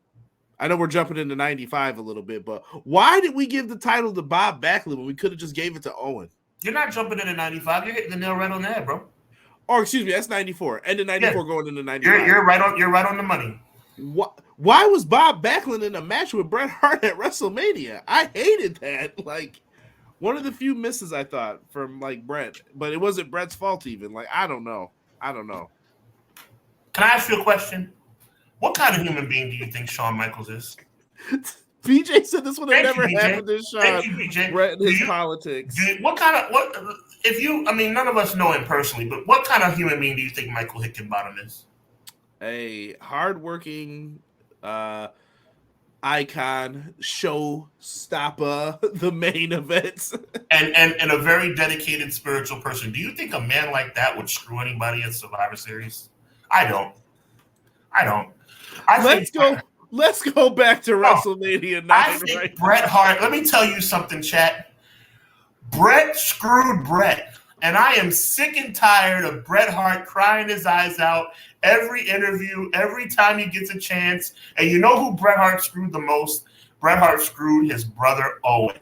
I know we're jumping into 95 a little bit, but why did we give the title to Bob Backlund when we could have just gave it to Owen? You're not jumping into 95. You're hitting the nail right on the head, bro. Or excuse me, that's 94. End of 94 going into 95. You're right on the money. Why was Bob Backlund in a match with Bret Hart at WrestleMania? I hated that. Like, one of the few misses I thought from like Bret, but it wasn't Bret's fault even. Like, I don't know. Can I ask you a question? What kind of human being do you think Shawn Michaels is? BJ said this would have never happened to Shawn. Thank you, BJ. Bret and his politics. What none of us know him personally, but what kind of human being do you think Michael Hickenbottom is? A hardworking icon, showstopper, the main events. and a very dedicated spiritual person. Do you think a man like that would screw anybody at Survivor Series? I don't. Let's go back to WrestleMania 9. I think Bret Hart. Let me tell you something, chat. Bret screwed Bret. And I am sick and tired of Bret Hart crying his eyes out every interview, every time he gets a chance. And you know who Bret Hart screwed the most? Bret Hart screwed his brother Owen.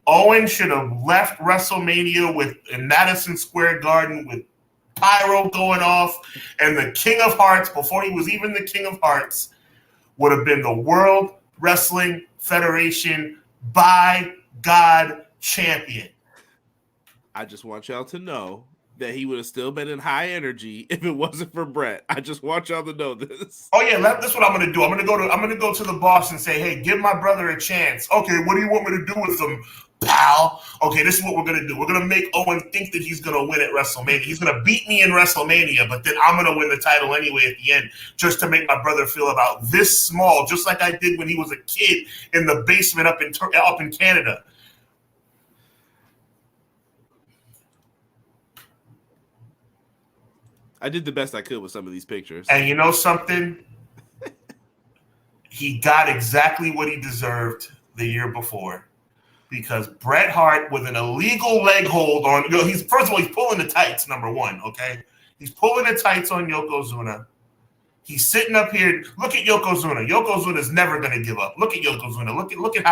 Owen should have left WrestleMania in Madison Square Garden with pyro going off. And the King of Hearts, before he was even the King of Hearts, would have been the World Wrestling Federation by God champion. I just want y'all to know that he would have still been in high energy if it wasn't for Bret. I just want y'all to know this. Oh yeah, that's what I'm gonna do. I'm gonna go to the boss and say, hey, give my brother a chance. Okay, what do you want me to do with him, pal? Okay, this is what we're gonna do. We're gonna make Owen think that he's gonna win at WrestleMania. He's gonna beat me in WrestleMania, but then I'm gonna win the title anyway at the end, just to make my brother feel about this small, just like I did when he was a kid in the basement up in Canada. I did the best I could with some of these pictures. And you know something? He got exactly what he deserved the year before. Because Bret Hart, with an illegal leg hold on, he's pulling the tights, number one, okay? He's pulling the tights on Yokozuna. He's sitting up here. Look at Yokozuna. Yokozuna's never going to give up. Look at Yokozuna. Look at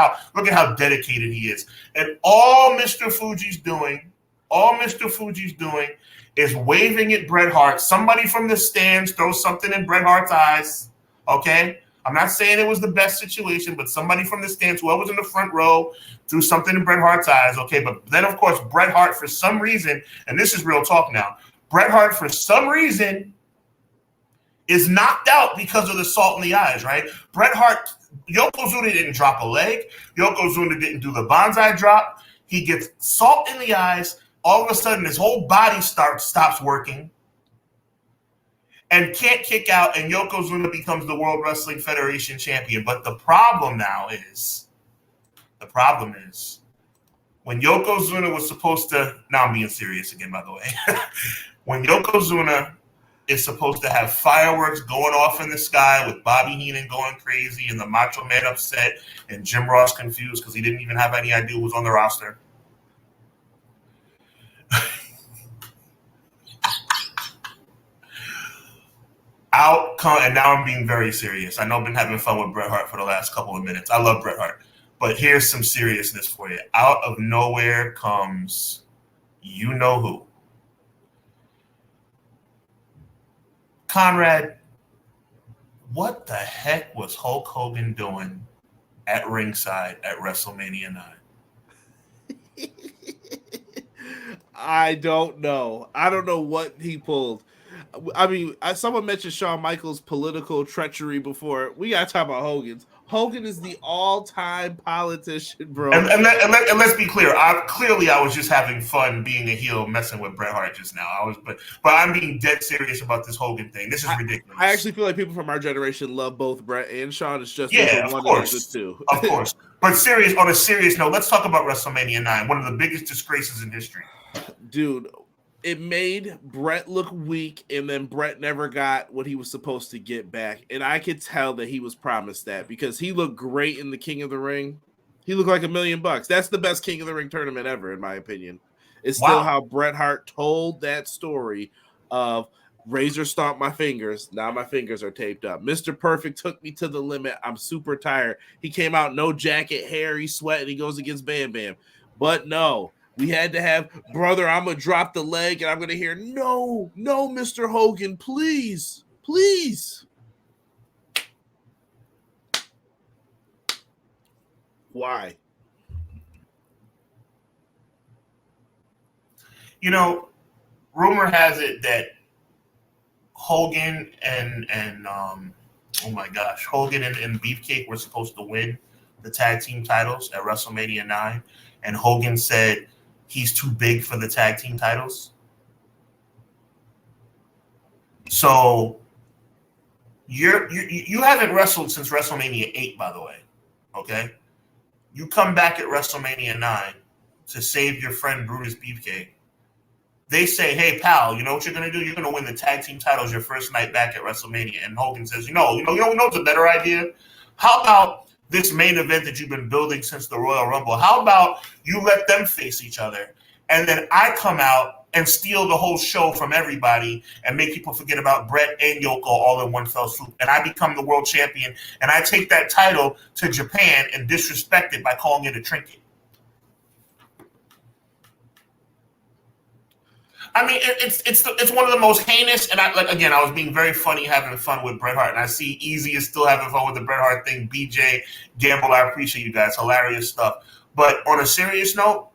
how dedicated he is. And all Mr. Fuji's doing is waving at Bret Hart. Somebody from the stands throws something in Bret Hart's eyes, okay? I'm not saying it was the best situation, but somebody from the stands, whoever's in the front row, threw something in Bret Hart's eyes, okay? But then, of course, Bret Hart, for some reason, and this is real talk now, Bret Hart, for some reason, is knocked out because of the salt in the eyes, right? Bret Hart, Yokozuna didn't drop a leg. Yokozuna didn't do the bonsai drop. He gets salt in the eyes. All of a sudden, his whole body stops working and can't kick out, and Yokozuna becomes the World Wrestling Federation champion. But the problem is, when Yokozuna was supposed to, now I'm being serious again, by the way, when Yokozuna is supposed to have fireworks going off in the sky with Bobby Heenan going crazy and the Macho Man upset and Jim Ross confused because he didn't even have any idea who was on the roster. And now I'm being very serious. I know I've been having fun with Bret Hart for the last couple of minutes. I love Bret Hart. But here's some seriousness for you. Out of nowhere comes you know who. Conrad, what the heck was Hulk Hogan doing at ringside at WrestleMania 9? I don't know. I don't know what he pulled. I mean, someone mentioned Shawn Michaels' political treachery before. We got to talk about Hogan's. Hogan is the all-time politician, bro. And let's be clear. I was just having fun being a heel, messing with Bret Hart just now. But I'm being dead serious about this Hogan thing. This is ridiculous. I actually feel like people from our generation love both Bret and Shawn. It's just of course, of the two. Of course. But on a serious note, let's talk about WrestleMania 9, one of the biggest disgraces in history. Dude, it made Bret look weak, and then Bret never got what he was supposed to get back. And I could tell that he was promised that because he looked great in the King of the Ring. He looked like $1 million. That's the best King of the Ring tournament ever, in my opinion. It's still how Bret Hart told that story of razor stomp my fingers. Now my fingers are taped up. Mr. Perfect took me to the limit. I'm super tired. He came out, no jacket, hair, he's sweating. He goes against Bam Bam. But no. We had to have, brother, I'm going to drop the leg, and I'm going to hear, no, Mr. Hogan, please. Why? You know, rumor has it that Hogan and Hogan and Beefcake were supposed to win the tag team titles at WrestleMania 9, and Hogan said, he's too big for the tag team titles. So you haven't wrestled since WrestleMania 8, by the way. Okay? You come back at WrestleMania 9 to save your friend Brutus Beefcake. They say, hey, pal, you know what you're going to do? You're going to win the tag team titles your first night back at WrestleMania. And Hogan says, you know what's a better idea? How about this main event that you've been building since the Royal Rumble? How about you let them face each other? And then I come out and steal the whole show from everybody and make people forget about Brett and Yoko all in one fell swoop. And I become the world champion. And I take that title to Japan and disrespect it by calling it a trinket. I mean, it's one of the most heinous, and I was being very funny having fun with Bret Hart, and I see Easy is still having fun with the Bret Hart thing. BJ, Gamble, I appreciate you guys. Hilarious stuff. But on a serious note,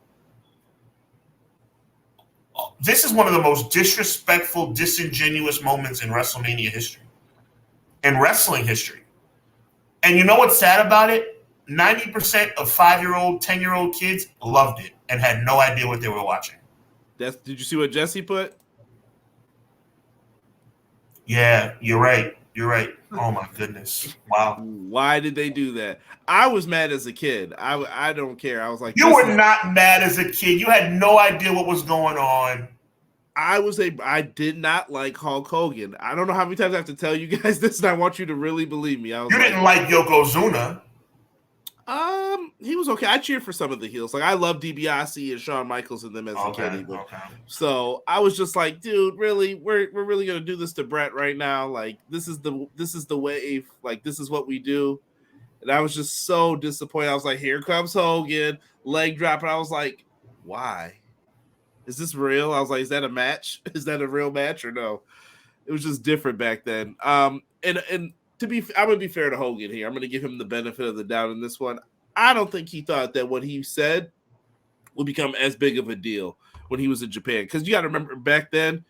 this is one of the most disrespectful, disingenuous moments in WrestleMania history, in wrestling history. And you know what's sad about it? 90% of 5-year-old, 10-year-old kids loved it and had no idea what they were watching. Did you see what Jesse put? Yeah, you're right. You're right. Oh my goodness! Wow. Why did they do that? I was mad as a kid. I don't care. I was like, you were not mad as a kid. You had no idea what was going on. I did not like Hulk Hogan. I don't know how many times I have to tell you guys this, and I want you to really believe me. You didn't like Yokozuna. He was okay. I cheered for some of the heels. Like I love DiBiase and Shawn Michaels and them as a kid. Okay. So I was just like, dude, really, we're really gonna do this to Brett right now. Like this is the wave. Like this is what we do. And I was just so disappointed. I was like, here comes Hogan, leg drop, and I was like, why? Is this real? I was like, is that a match? Is that a real match or no? It was just different back then. And I'm gonna be fair to Hogan here. I'm gonna give him the benefit of the doubt in this one. I don't think he thought that what he said would become as big of a deal when he was in Japan. Because you got to remember, back then,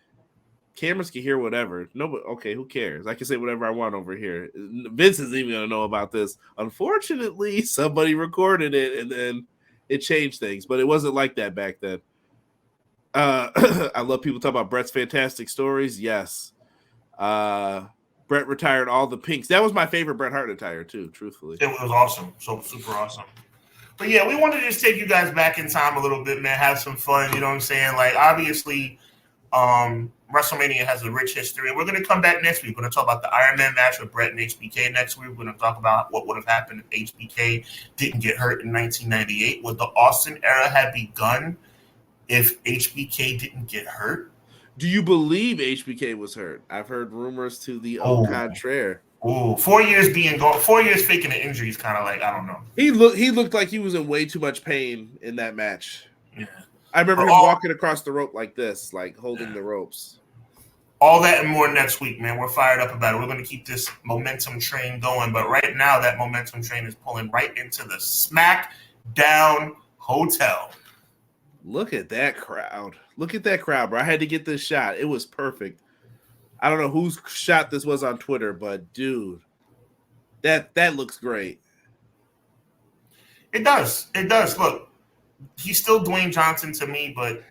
cameras can hear whatever. Nobody, okay, who cares? I can say whatever I want over here. Vince isn't even going to know about this. Unfortunately, somebody recorded it, and then it changed things. But it wasn't like that back then. I love people talk about Brett's fantastic stories. Yes. Brett retired all the pinks. That was my favorite Bret Hart attire too, truthfully. It was awesome. So super awesome. But yeah, we wanted to just take you guys back in time a little bit, man. Have some fun. You know what I'm saying? Like, obviously, WrestleMania has a rich history. We're going to come back next week. We're going to talk about the Iron Man match with Brett and HBK next week. We're going to talk about what would have happened if HBK didn't get hurt in 1998. Would the Austin era have begun if HBK didn't get hurt? Do you believe HBK was hurt? I've heard rumors to the contraire. Oh, 4 years being gone, 4 years faking an injury is kind of like, I don't know. He looked like he was in way too much pain in that match. Yeah. I remember him walking across the rope like this, like holding the ropes. All that and more next week, man. We're fired up about it. We're going to keep this momentum train going. But right now, that momentum train is pulling right into the SmackDown Hotel. Look at that crowd. Look at that crowd, bro. I had to get this shot. It was perfect. I don't know whose shot this was on Twitter, but dude, that looks great. It does. It does. Look, he's still Dwayne Johnson to me, but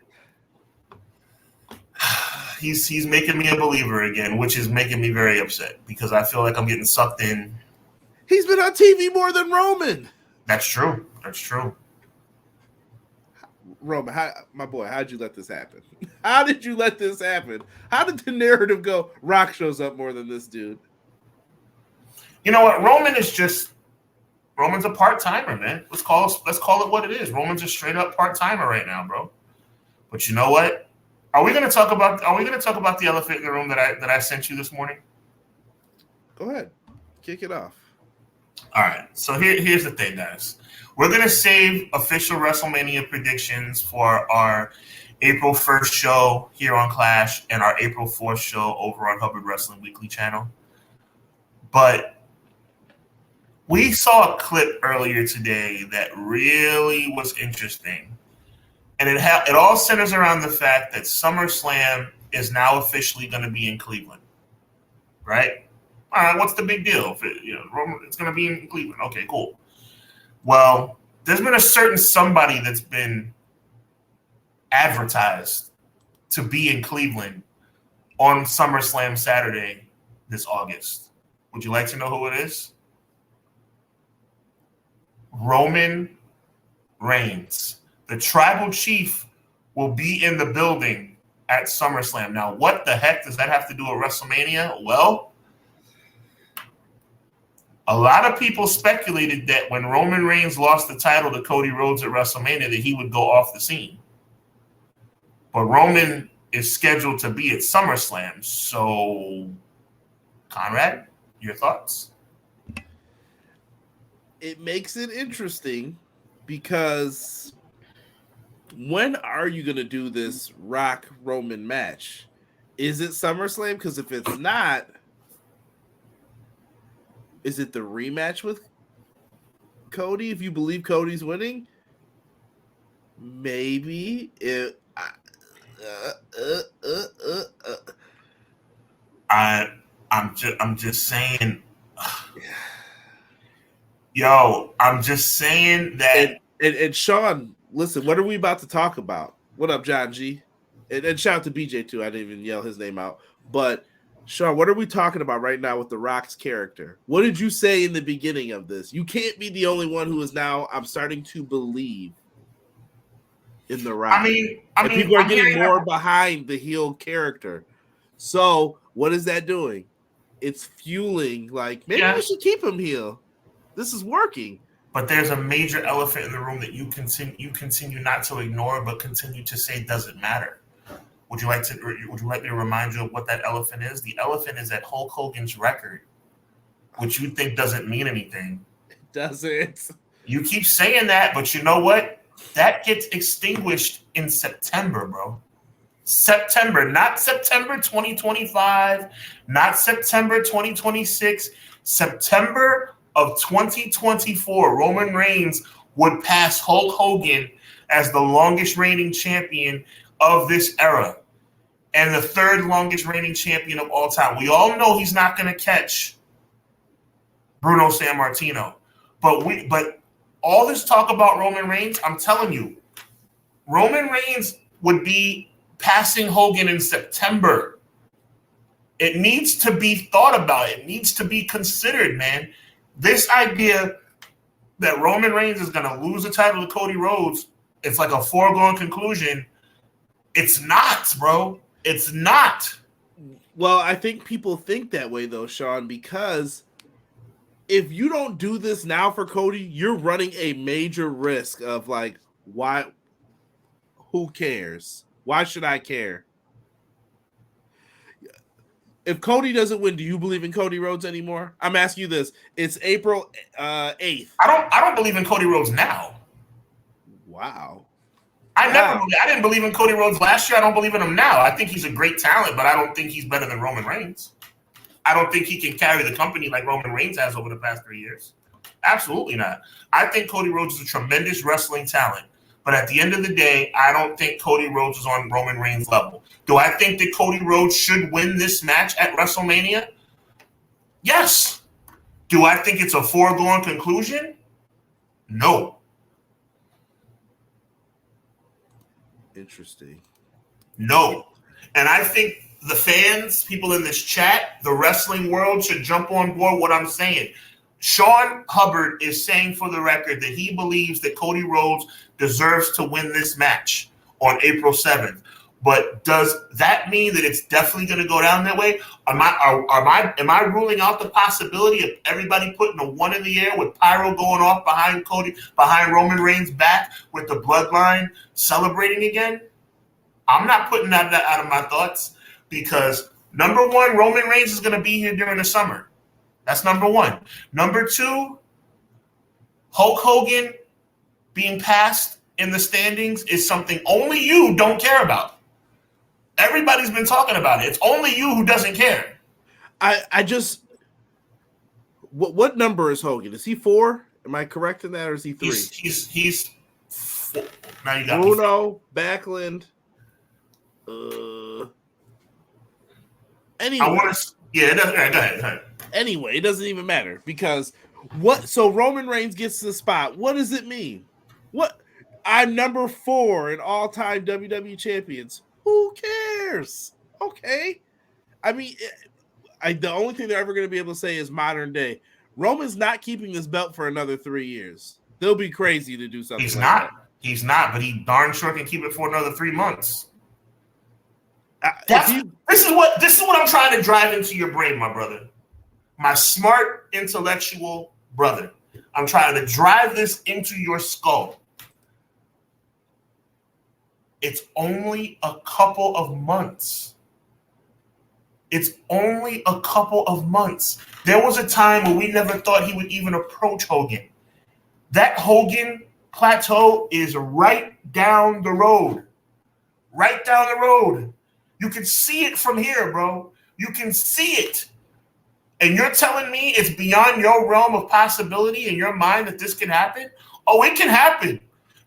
he's making me a believer again, which is making me very upset because I feel like I'm getting sucked in. He's been on TV more than Roman. That's true. That's true. Roman, my boy, how'd you let this happen? How did you let this happen? How did the narrative go? Rock shows up more than this dude. You know what? Roman's a part-timer, man. Let's call it what it is. Roman's a straight up part-timer right now, bro. But you know what? Are we gonna talk about the elephant in the room that I sent you this morning? Go ahead. Kick it off. All right. So here's the thing, guys. We're going to save official WrestleMania predictions for our April 1st show here on Clash and our April 4th show over on Hubbard Wrestling Weekly channel. But we saw a clip earlier today that really was interesting. And it all centers around the fact that SummerSlam is now officially going to be in Cleveland. Right? All right, what's the big deal? It's going to be in Cleveland. Okay, cool. Well, there's been a certain somebody that's been advertised to be in Cleveland on SummerSlam Saturday this August. Would you like to know who it is? Roman Reigns. The tribal chief will be in the building at SummerSlam. Now, what the heck does that have to do with WrestleMania? Well, a lot of people speculated that when Roman Reigns lost the title to Cody Rhodes at WrestleMania, that he would go off the scene. But Roman is scheduled to be at SummerSlam. So, Conrad, your thoughts? It makes it interesting because when are you going to do this Rock Roman match? Is it SummerSlam? Because if it's not, is it the rematch with Cody? If you believe Cody's winning, maybe it. I'm just saying. Yo, I'm just saying that. And Sean, listen, what are we about to talk about? What up, John G? And shout out to BJ too. I didn't even yell his name out. But Sean, what are we talking about right now with The Rock's character? What did you say in the beginning of this? You can't be the only one who is now. I'm starting to believe in The Rock. I mean, people are getting more behind the heel character. So what is that doing? It's fueling. Like maybe we should keep him heel. This is working. But there's a major elephant in the room that you continue not to ignore, but continue to say doesn't matter. Would you like me to remind you of what that elephant is? The elephant is that Hulk Hogan's record, which you think doesn't mean anything. It doesn't. You keep saying that, but you know what? That gets extinguished in September, bro. September, not September 2025, not September 2026, September of 2024, Roman Reigns would pass Hulk Hogan as the longest reigning champion of this era and the third longest reigning champion of all time. We all know he's not going to catch Bruno Sammartino. But all this talk about Roman Reigns, I'm telling you, Roman Reigns would be passing Hogan in September. It needs to be thought about. It needs to be considered, man. This idea that Roman Reigns is going to lose the title to Cody Rhodes, it's like a foregone conclusion. It's not, bro. It's not. Well, I think people think that way, though, Sean, because if you don't do this now for Cody, you're running a major risk of like, why? Who cares? Why should I care? If Cody doesn't win, do you believe in Cody Rhodes anymore? I'm asking you this. It's April 8th. I don't believe in Cody Rhodes now. Wow. I didn't believe in Cody Rhodes last year. I don't believe in him now. I think he's a great talent, but I don't think he's better than Roman Reigns. I don't think he can carry the company like Roman Reigns has over the past 3 years. Absolutely not. I think Cody Rhodes is a tremendous wrestling talent. But at the end of the day, I don't think Cody Rhodes is on Roman Reigns' level. Do I think that Cody Rhodes should win this match at WrestleMania? Yes. Do I think it's a foregone conclusion? No. Interesting. No. And I think the fans, people in this chat, the wrestling world should jump on board what I'm saying. Sean Hubbard is saying for the record that he believes that Cody Rhodes deserves to win this match on April 7th. But does that mean that it's definitely going to go down that way? Am I ruling out the possibility of everybody putting a one in the air with pyro going off behind Roman Reigns' back with the bloodline celebrating again? I'm not putting that out of my thoughts because number one, Roman Reigns is going to be here during the summer. That's number one. Number two, Hulk Hogan being passed in the standings is something only you don't care about. Everybody's been talking about it. It's only you who doesn't care. I just what number is Hogan? Is he 4? Am I correct in that, or is he 3? He's 4. Now you got Bruno, Backlund. Anyway, go ahead. Anyway, it doesn't even matter because so Roman Reigns gets to the spot. What does it mean? What I'm number 4 in all-time WWE champions. Who cares? Okay. I mean, the only thing they're ever going to be able to say is modern day. Roman's not keeping this belt for another 3 years. They'll be crazy to do something that. He's not, but he darn sure can keep it for another 3 months. This is what I'm trying to drive into your brain, my brother. My smart, intellectual brother. I'm trying to drive this into your skull. It's only a couple of months. It's only a couple of months. There was a time when we never thought he would even approach Hogan. That Hogan plateau is right down the road. Right down the road. You can see it from here, bro. You can see it. And you're telling me it's beyond your realm of possibility in your mind that this can happen? Oh, it can happen.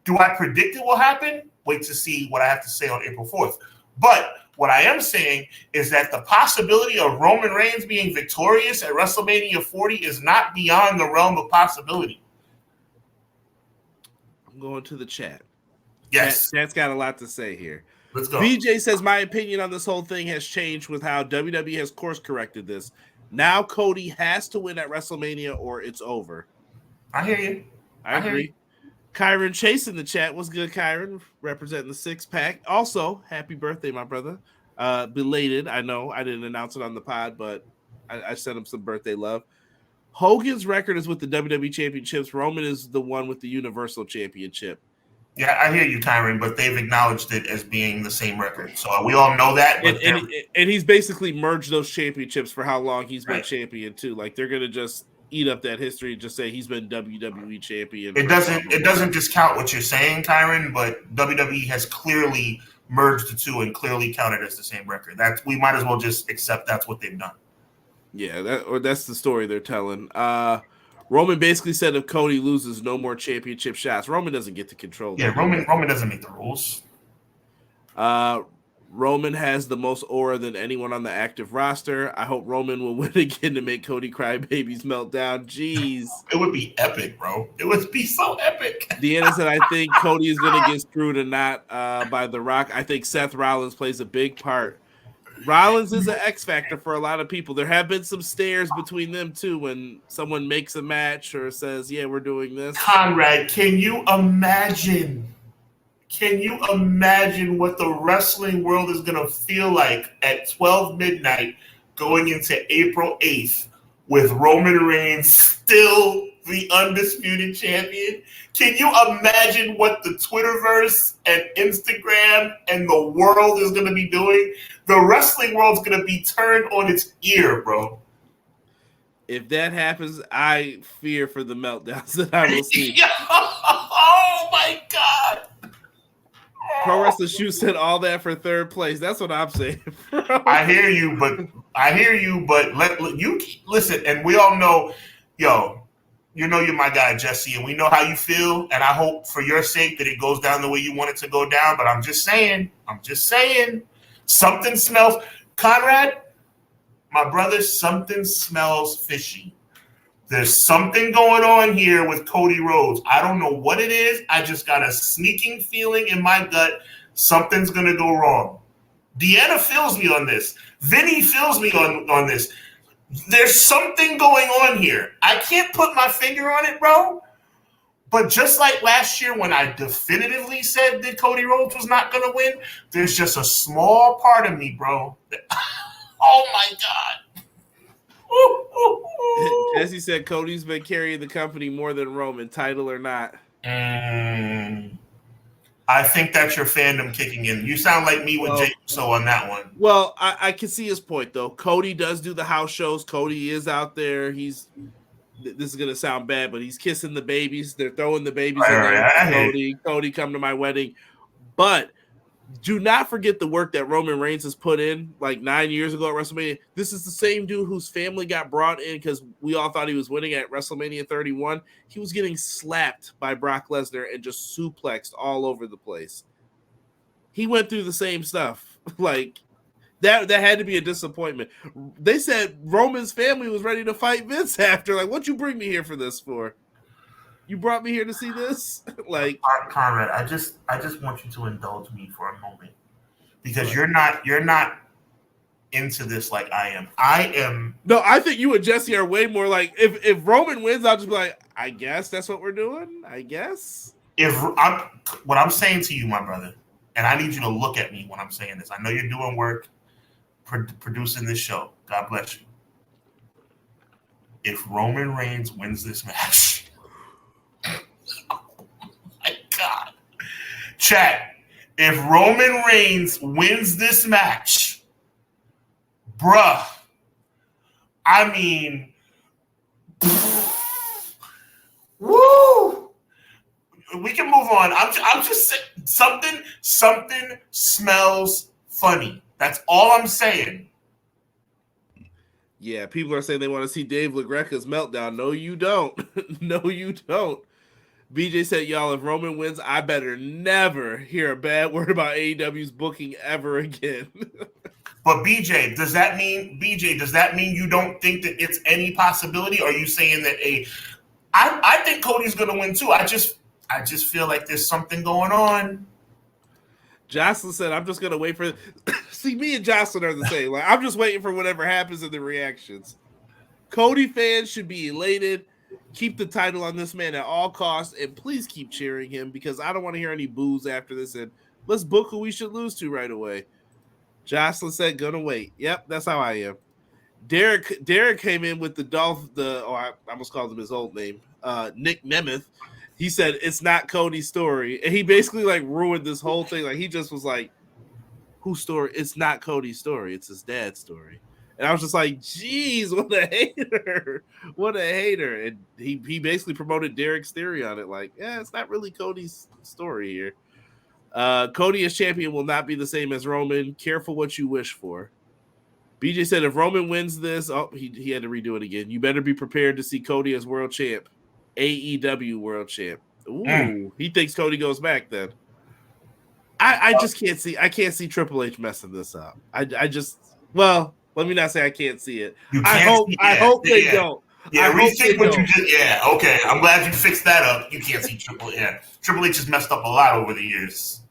Do I predict it will happen? Wait to see what I have to say on April 4th. But what I am saying is that the possibility of Roman Reigns being victorious at WrestleMania 40 is not beyond the realm of possibility. I'm going to the chat. Yes. Chat's got a lot to say here. Let's go. BJ says, my opinion on this whole thing has changed with how WWE has course corrected this. Now Cody has to win at WrestleMania or it's over. I hear you. I agree. Kyron Chase in the chat. What's good, Kyron? Representing the 6-pack. Also, happy birthday, my brother. Belated. I know I didn't announce it on the pod, but I sent him some birthday love. Hogan's record is with the WWE Championships. Roman is the one with the Universal Championship. Yeah, I hear you, Kyron, but they've acknowledged it as being the same record. So we all know that. But and he's basically merged those championships for how long he's been champion, too. Like, they're going to just eat up that history and just say he's been WWE champion. It doesn't discount what you're saying, Kyron, but WWE has clearly merged the two and clearly counted as the same record. We might as well just accept that's what they've done. Yeah, that's the story they're telling. Roman basically said if Cody loses, no more championship shots. Roman doesn't get to control that. Yeah, Roman doesn't make the rules. Roman has the most aura than anyone on the active roster. I hope Roman will win again to make Cody Crybabies melt down. Jeez. It would be epic, bro. It would be so epic. Deanna said, I think Cody is going to get screwed and not by The Rock. I think Seth Rollins plays a big part. Rollins is an X factor for a lot of people. There have been some stares between them, too, when someone makes a match or says, yeah, we're doing this. Conrad, can you imagine what the wrestling world is going to feel like at 12 midnight going into April 8th with Roman Reigns still the undisputed champion? Can you imagine what the Twitterverse and Instagram and the world is going to be doing? The wrestling world's going to be turned on its ear, bro. If that happens, I fear for the meltdowns that I will see. Oh, my God. Pro Wrestler Shoe said all that for third place. That's what I'm saying, bro. I hear you, but let you listen, and we all know, you know you're my guy, Jesse, and we know how you feel, and I hope for your sake that it goes down the way you want it to go down, but I'm just saying, something smells. Conrad, my brother, something smells fishy. There's something going on here with Cody Rhodes. I don't know what it is. I just got a sneaking feeling in my gut something's going to go wrong. Deanna feels me on this. Vinny feels me on this. There's something going on here. I can't put my finger on it, bro. But just like last year when I definitively said that Cody Rhodes was not going to win, there's just a small part of me, bro. Oh, my God. Jesse said Cody's been carrying the company more than Roman, title or not. I think that's your fandom kicking in. You sound like me with Jay Uso on that one. Well, I can see his point, though. Cody does do the house shows. Cody is out there. This is going to sound bad, but he's kissing the babies. They're throwing the babies in. Cody, come to my wedding. But do not forget the work that Roman Reigns has put in like 9 years ago at WrestleMania. This is the same dude whose family got brought in because we all thought he was winning at WrestleMania 31. He was getting slapped by Brock Lesnar and just suplexed all over the place. He went through the same stuff. Like, that had to be a disappointment. They said Roman's family was ready to fight Vince after. Like, what'd you bring me here for this for? You brought me here to see this? Like, Conrad, I just want you to indulge me for a moment because you're not into this like I am. I am. No, I think you and Jesse are way more like if Roman wins, I'll just be like, I guess that's what we're doing. I guess. What I'm saying to you, my brother, and I need you to look at me when I'm saying this. I know you're doing work producing this show. God bless you. If Roman Reigns wins this match, oh my God, chat. If Roman Reigns wins this match, bruh, I mean, woo. We can move on. I'm just saying something smells funny. That's all I'm saying. Yeah, people are saying they want to see Dave LaGreca's meltdown. No, you don't. No, you don't. BJ said, y'all, if Roman wins, I better never hear a bad word about AEW's booking ever again. But BJ, does that mean you don't think that it's any possibility? Or are you saying that I think Cody's gonna win too. I just feel like there's something going on. Jocelyn said, I'm just gonna wait for see, me and Jocelyn are the same. Like, I'm just waiting for whatever happens in the reactions. Cody fans should be elated. Keep the title on this man at all costs, and please keep cheering him because I don't want to hear any boos after this. And let's book who we should lose to right away. Jocelyn said, "Gonna wait." Yep, that's how I am. Derek came in with I almost called him his old name, Nick Nemeth. He said it's not Cody's story, and he basically like ruined this whole thing. Like he just was like, "Whose story? It's not Cody's story. It's his dad's story." And I was just like, geez, what a hater. What a hater. And he basically promoted Derek's theory on it. Like, yeah, it's not really Cody's story here. Cody as champion will not be the same as Roman. Careful what you wish for. BJ said if Roman wins this, he had to redo it again. You better be prepared to see Cody as world champ. AEW world champ. Ooh, he thinks Cody goes back then. I just can't see. I can't see Triple H messing this up. Let me not say I can't see it. I hope they don't. Yeah, rethink what you just. Yeah, okay. I'm glad you fixed that up. You can't see Triple H. Yeah, Triple H has messed up a lot over the years.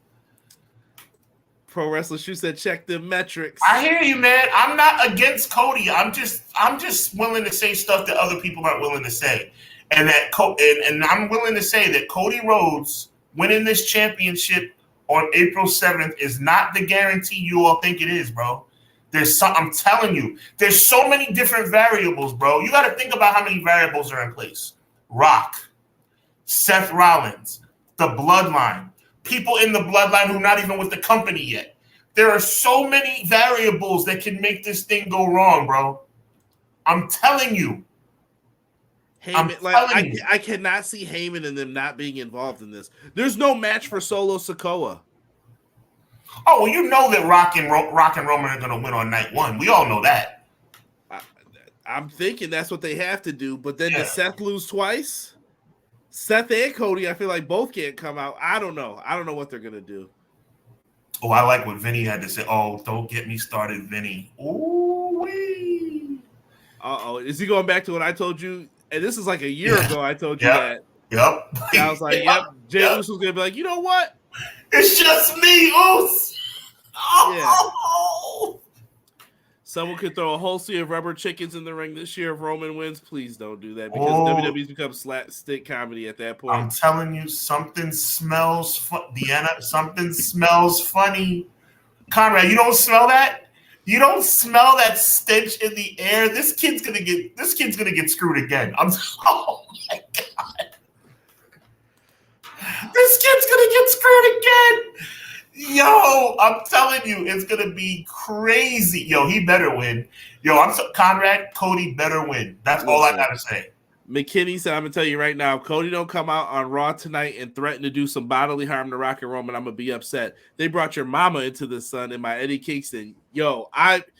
Pro Wrestler Shoe said, "Check the metrics." I hear you, man. I'm not against Cody. I'm just willing to say stuff that other people aren't willing to say, and and I'm willing to say that Cody Rhodes winning this championship on April 7th is not the guarantee you all think it is, bro. I'm telling you, there's so many different variables, bro. You got to think about how many variables are in place. Rock, Seth Rollins, the Bloodline, people in the Bloodline who are not even with the company yet. There are so many variables that can make this thing go wrong, bro. I'm telling you. Heyman, I cannot see Heyman and them not being involved in this. There's no match for Solo Sikoa. Oh, well, you know that Rock and Roman are going to win on night one. We all know that. I'm thinking that's what they have to do. But then does Seth lose twice? Seth and Cody, I feel like both can't come out. I don't know. I don't know what they're going to do. Oh, I like what Vinny had to say. Oh, don't get me started, Vinny. Ooh-wee. Uh-oh. Is he going back to what I told you? And this is like a year ago I told you that. Yep. And I was like, Jay Uso was going to be like, you know what? It's just me, Oos. Oh. Yeah. Someone could throw a whole sea of rubber chickens in the ring this year if Roman wins. Please don't do that because WWE's become slapstick comedy at that point. I'm telling you, something smells something smells funny. Conrad, you don't smell that? You don't smell that stench in the air? This kid's gonna get screwed again. Oh my God. This kid's gonna get screwed again. Yo, I'm telling you, it's gonna be crazy. Yo, he better win. Yo, Conrad, Cody better win. That's all I gotta say. McKinney said, I'm gonna tell you right now, if Cody don't come out on Raw tonight and threaten to do some bodily harm to Rock and Roman, I'm gonna be upset. They brought your mama into this, son, in my Eddie Kingston. Yo,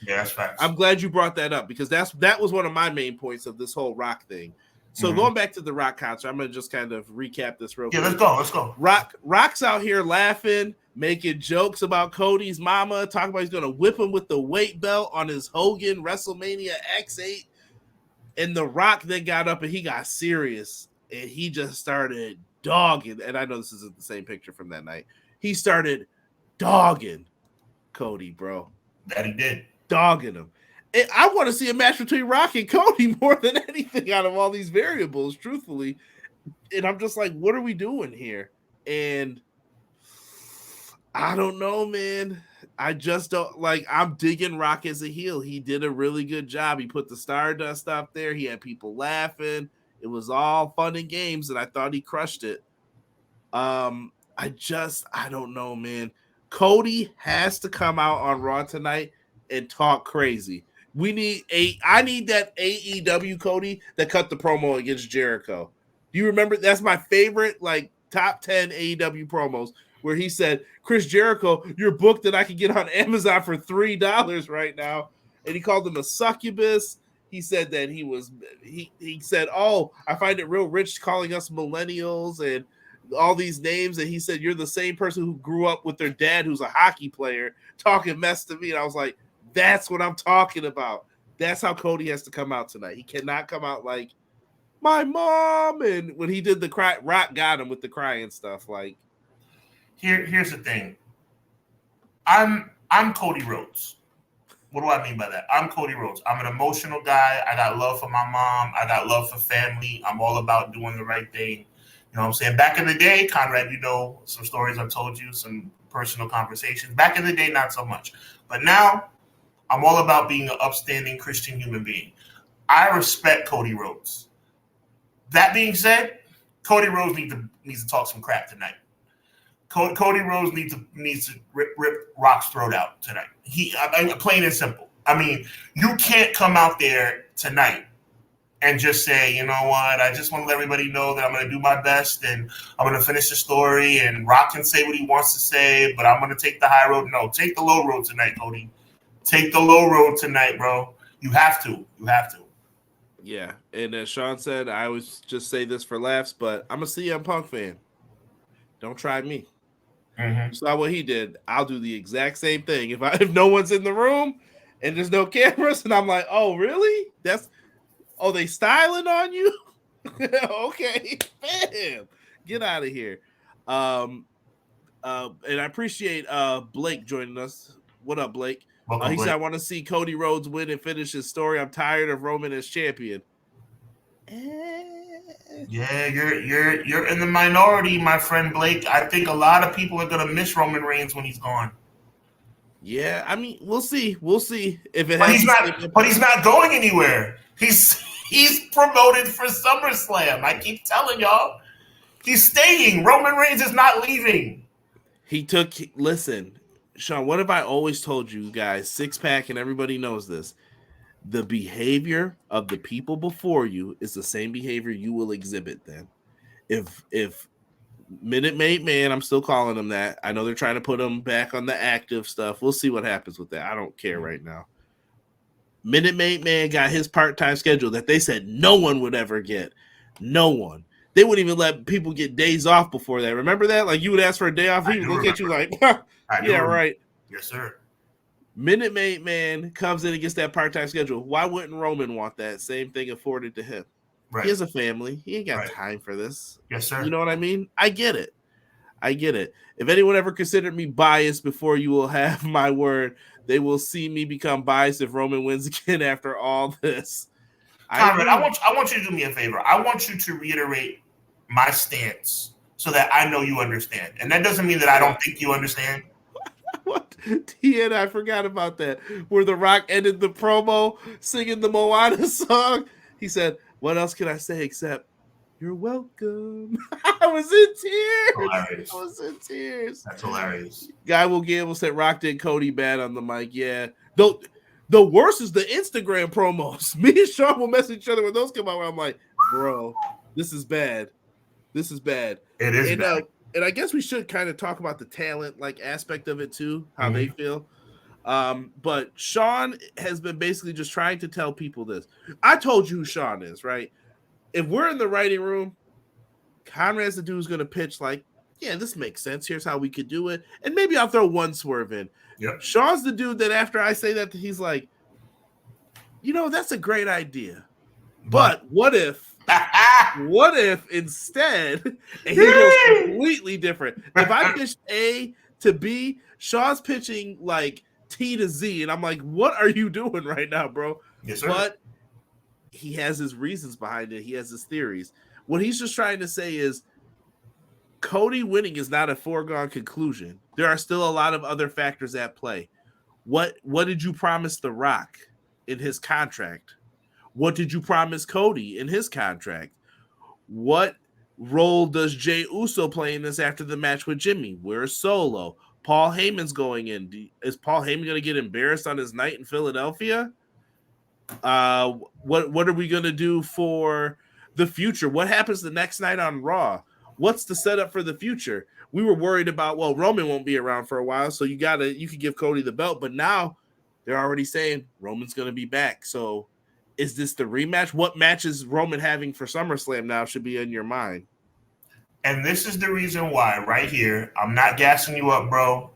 that's facts. I'm glad you brought that up because that was one of my main points of this whole Rock thing. So going back to the Rock concert, I'm gonna just kind of recap this real quick. Yeah, let's go. Rock's out here laughing, making jokes about Cody's mama, talking about he's gonna whip him with the weight belt on his Hogan WrestleMania X8. And The Rock then got up and he got serious and he just started dogging. And I know this isn't the same picture from that night. He started dogging Cody, bro. That he did. Dogging him. And I want to see a match between Rock and Cody more than anything out of all these variables, truthfully. And I'm just like, what are we doing here? And I don't know, man. I just don't like. I'm digging Rock as a heel. He did a really good job. He put the Stardust up there. He had people laughing. It was all fun and games, and I thought he crushed it. I don't know, man. Cody has to come out on Raw tonight and talk crazy. I need that AEW Cody that cut the promo against Jericho. Do you remember? That's my favorite, like, top 10 AEW promos, where he said, Chris Jericho, your book that I can get on Amazon for $3 right now. And he called him a succubus. He said that he said, oh, I find it real rich calling us millennials and all these names. And he said, you're the same person who grew up with their dad who's a hockey player talking mess to me. And I was like, that's what I'm talking about. That's how Cody has to come out tonight. He cannot come out like my mom. And when he did the cry, Rock got him with the crying stuff. Like, here's the thing. I'm Cody Rhodes. What do I mean by that? I'm Cody Rhodes. I'm an emotional guy. I got love for my mom. I got love for family. I'm all about doing the right thing. You know what I'm saying? Back in the day, Conrad, you know some stories I've told you, some personal conversations. Back in the day, not so much. But now, I'm all about being an upstanding Christian human being. I respect Cody Rhodes. That being said, Cody Rhodes needs to talk some crap tonight. Cody Rhodes needs to rip Rock's throat out tonight. Plain and simple. I mean, you can't come out there tonight and just say, you know what, I just want to let everybody know that I'm going to do my best and I'm going to finish the story and Rock can say what he wants to say, but I'm going to take the high road. No, take the low road tonight, Cody. Take the low road tonight, bro. You have to. You have to. Yeah, and as Sean said, I always just say this for laughs, but I'm a CM Punk fan. Don't try me. Mm-hmm. You saw what he did. I'll do the exact same thing. If no one's in the room and there's no cameras, and I'm like, oh, really? They styling on you? Okay, bam. Get out of here. And I appreciate Blake joining us. What up, Blake? Welcome, He Blake. said, I want to see Cody Rhodes win and finish his story. I'm tired of Roman as champion. Yeah, you're in the minority, my friend Blake. I think a lot of people are gonna miss Roman Reigns when he's gone. Yeah, I mean, we'll see. We'll see if it. But he's not going anywhere. He's promoted for SummerSlam. I keep telling y'all, he's staying. Roman Reigns is not leaving. Listen, Sean, what have I always told you guys? Six Pack and everybody knows this. The behavior of the people before you is the same behavior you will exhibit then. If Minute Maid Man, I'm still calling him that. I know they're trying to put him back on the active stuff. We'll see what happens with that. I don't care right now. Minute Maid Man got his part-time schedule that they said no one would ever get. No one. They wouldn't even let people get days off before that. Remember that? Like, you would ask for a day off. He would look at you like, yeah, right. Yes, sir. Minute Maid Man comes in and gets that part-time schedule. Why wouldn't Roman want that same thing afforded to him? Right. He has a family. He ain't got time for this. Yes, sir. You know what I mean? I get it. If anyone ever considered me biased before, you will have my word. They will see me become biased if Roman wins again after all this. Conrad, I want you to do me a favor. I want you to reiterate my stance so that I know you understand. And that doesn't mean that I don't think you understand. What? Yeah, I forgot about that. Where The Rock ended the promo singing the Moana song. He said, what else can I say except, you're welcome. I was in tears. That's hilarious. Guy will gamble said Rock did Cody bad on the mic. Yeah. The worst is the Instagram promos. Me and Sean will message each other when those come out where I'm like, bro, this is bad. This is bad. It is bad. And I guess we should kind of talk about the talent aspect of it too, how they feel. But Sean has been basically just trying to tell people this. I told you who Sean is, right? If we're in the writing room, Conrad's the dude who's going to pitch like, yeah, this makes sense. Here's how we could do it. And maybe I'll throw one swerve in. Yep. Sean's the dude that after I say that, he's like, you know, that's a great idea. But what if What if instead he goes completely different? If I pitched A to B, Shaw's pitching like T to Z, and I'm like, what are you doing right now, bro? Yes, sir. But he has his reasons behind it. He has his theories. What he's just trying to say is Cody winning is not a foregone conclusion. There are still a lot of other factors at play. What did you promise The Rock in his contract? What did you promise Cody in his contract? What role does Jey Uso play in this after the match with Jimmy? Where's Solo? Paul Heyman's going in. Is Paul Heyman going to get embarrassed on his night in Philadelphia? What are we going to do for the future? What happens the next night on Raw? What's the setup for the future? We were worried about, well, Roman won't be around for a while, so you could give Cody the belt, but now they're already saying Roman's going to be back. So is this the rematch? What match is Roman having for SummerSlam now should be in your mind? And this is the reason why, right here, I'm not gassing you up, bro.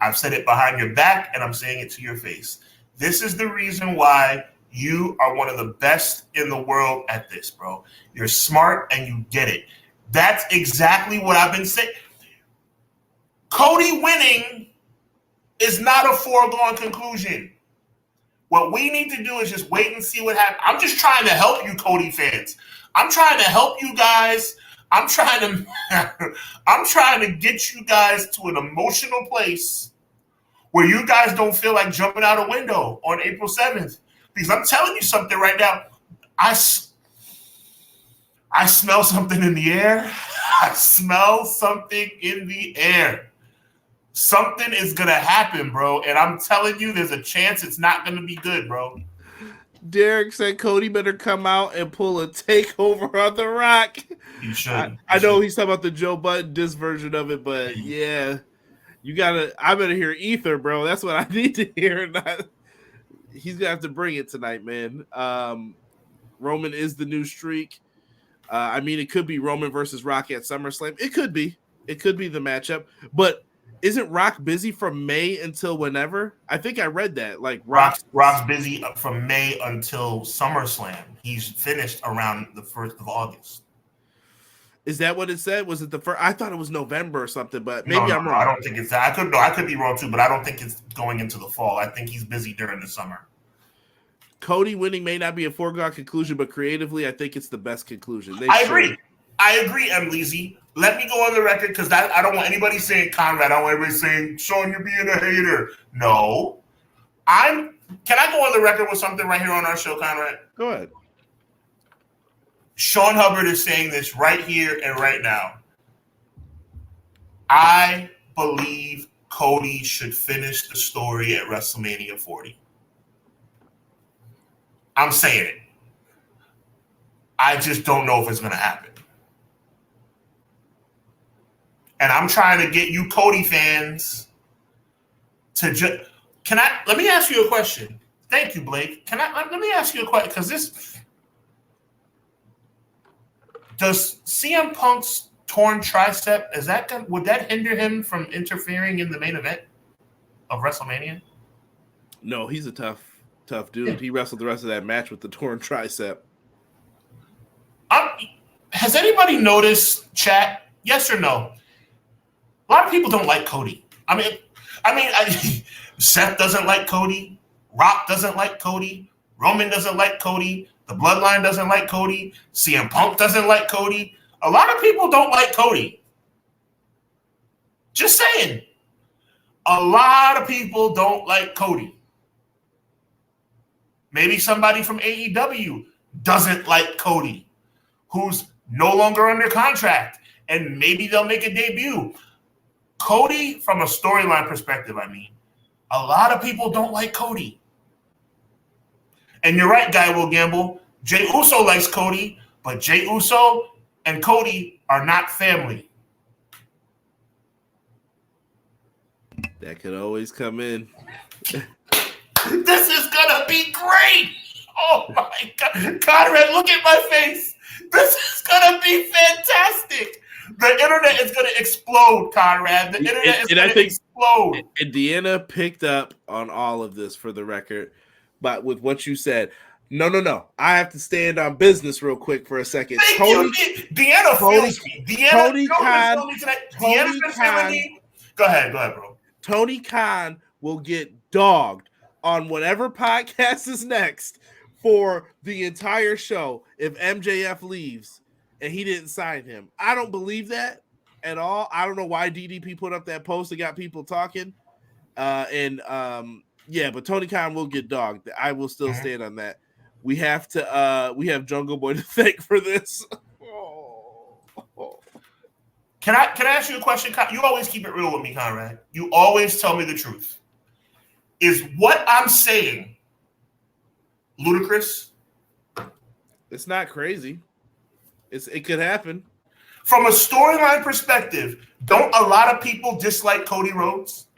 I've said it behind your back, and I'm saying it to your face. This is the reason why you are one of the best in the world at this, bro. You're smart, and you get it. That's exactly what I've been saying. Cody winning is not a foregone conclusion. What we need to do is just wait and see what happens. I'm just trying to help you, Cody fans. I'm trying to help you guys. I'm trying to get you guys to an emotional place where you guys don't feel like jumping out a window on April 7th. Because I'm telling you something right now. I smell something in the air. I smell something in the air. Something is going to happen, bro. And I'm telling you, there's a chance it's not going to be good, bro. Derek said Cody better come out and pull a takeover on The Rock. You should. I know he's talking about the Joe Budden disc version of it, but yeah, I better hear Ether, bro. That's what I need to hear. He's going to have to bring it tonight, man. Roman is the new streak. I mean, it could be Roman versus Rock at SummerSlam. It could be the matchup, but isn't Rock busy from May until whenever? I think I read that. Like Rock's busy from May until SummerSlam. He's finished around the 1st of August. Is that what it said? Was it the first? I thought it was November or something, but maybe I'm wrong. I don't think it's that. I could be wrong too, but I don't think it's going into the fall. I think he's busy during the summer. Cody winning may not be a foregone conclusion, but creatively, I think it's the best conclusion. I agree, M. Leezy. Let me go on the record because I don't want anybody saying Conrad. I don't want anybody saying, Sean, you're being a hater. No. Can I go on the record with something right here on our show, Conrad? Go ahead. Sean Hubbard is saying this right here and right now. I believe Cody should finish the story at WrestleMania 40. I'm saying it. I just don't know if it's going to happen. And I'm trying to get you Cody fans to just let me ask you a question. Thank you, Blake. Let me ask you a question because does CM Punk's torn tricep, would that hinder him from interfering in the main event of WrestleMania? No, he's a tough dude. Yeah. He wrestled the rest of that match with the torn tricep. Has anybody noticed, chat? Yes or no? A lot of people don't like Cody. I mean, Seth doesn't like Cody. Rock doesn't like Cody. Roman doesn't like Cody. The Bloodline doesn't like Cody. CM Punk doesn't like Cody. A lot of people don't like Cody. Just saying. A lot of people don't like Cody. Maybe somebody from AEW doesn't like Cody, who's no longer under contract, and maybe they'll make a debut. Cody, from a storyline perspective, a lot of people don't like Cody. And you're right, Guy Will Gamble. Jey Uso likes Cody, but Jey Uso and Cody are not family. That could always come in. This is going to be great. Oh, my God. Conrad, look at my face. This is going to be fantastic. The internet is going to explode, Conrad. The internet is going to explode. Indiana picked up on all of this, for the record. But with what you said, No. I have to stand on business real quick for a second. Thank you. Deanna feels me. Deanna, Tony you know who's Khan. feeling me tonight? Tony Deanna's been feeling me. Go ahead, bro. Tony Khan will get dogged on whatever podcast is next for the entire show if MJF leaves and he didn't sign him. I don't believe that at all. I don't know why DDP put up that post and got people talking. But Tony Khan will get dogged. I will still stand on that. We have Jungle Boy to thank for this. Can I ask you a question? You always keep it real with me, Conrad. You always tell me the truth. Is what I'm saying ludicrous? It's not crazy. It could happen. From a storyline perspective, don't a lot of people dislike Cody Rhodes?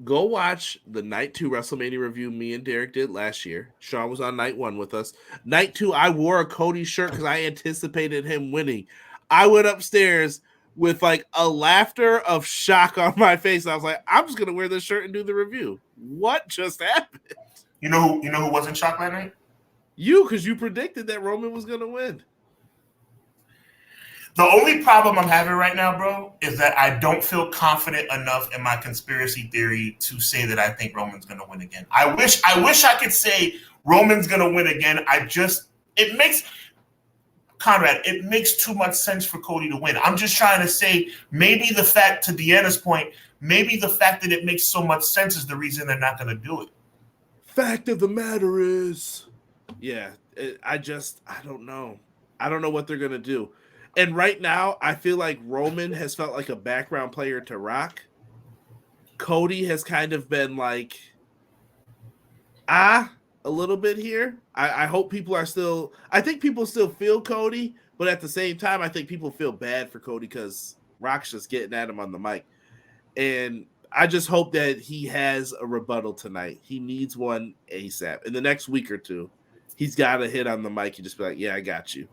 Go watch the Night 2 WrestleMania review me and Derek did last year. Sean was on Night 1 with us. Night 2, I wore a Cody shirt because I anticipated him winning. I went upstairs with like a laughter of shock on my face. I was like, I'm just going to wear this shirt and do the review. What just happened? You know who wasn't shocked that night? You, because you predicted that Roman was going to win. The only problem I'm having right now, bro, is that I don't feel confident enough in my conspiracy theory to say that I think Roman's going to win again. I wish I could say Roman's going to win again. It makes too much sense for Cody to win. I'm just trying to say maybe the fact, to Deanna's point, maybe the fact that it makes so much sense is the reason they're not going to do it. Fact of the matter is, I don't know. I don't know what they're going to do. And right now, I feel like Roman has felt like a background player to Rock. Cody has kind of been like, a little bit here. I hope people are still, I think people still feel Cody, but at the same time, I think people feel bad for Cody because Rock's just getting at him on the mic. And I just hope that he has a rebuttal tonight. He needs one ASAP. In the next week or two, he's got to hit on the mic and just be like, yeah, I got you.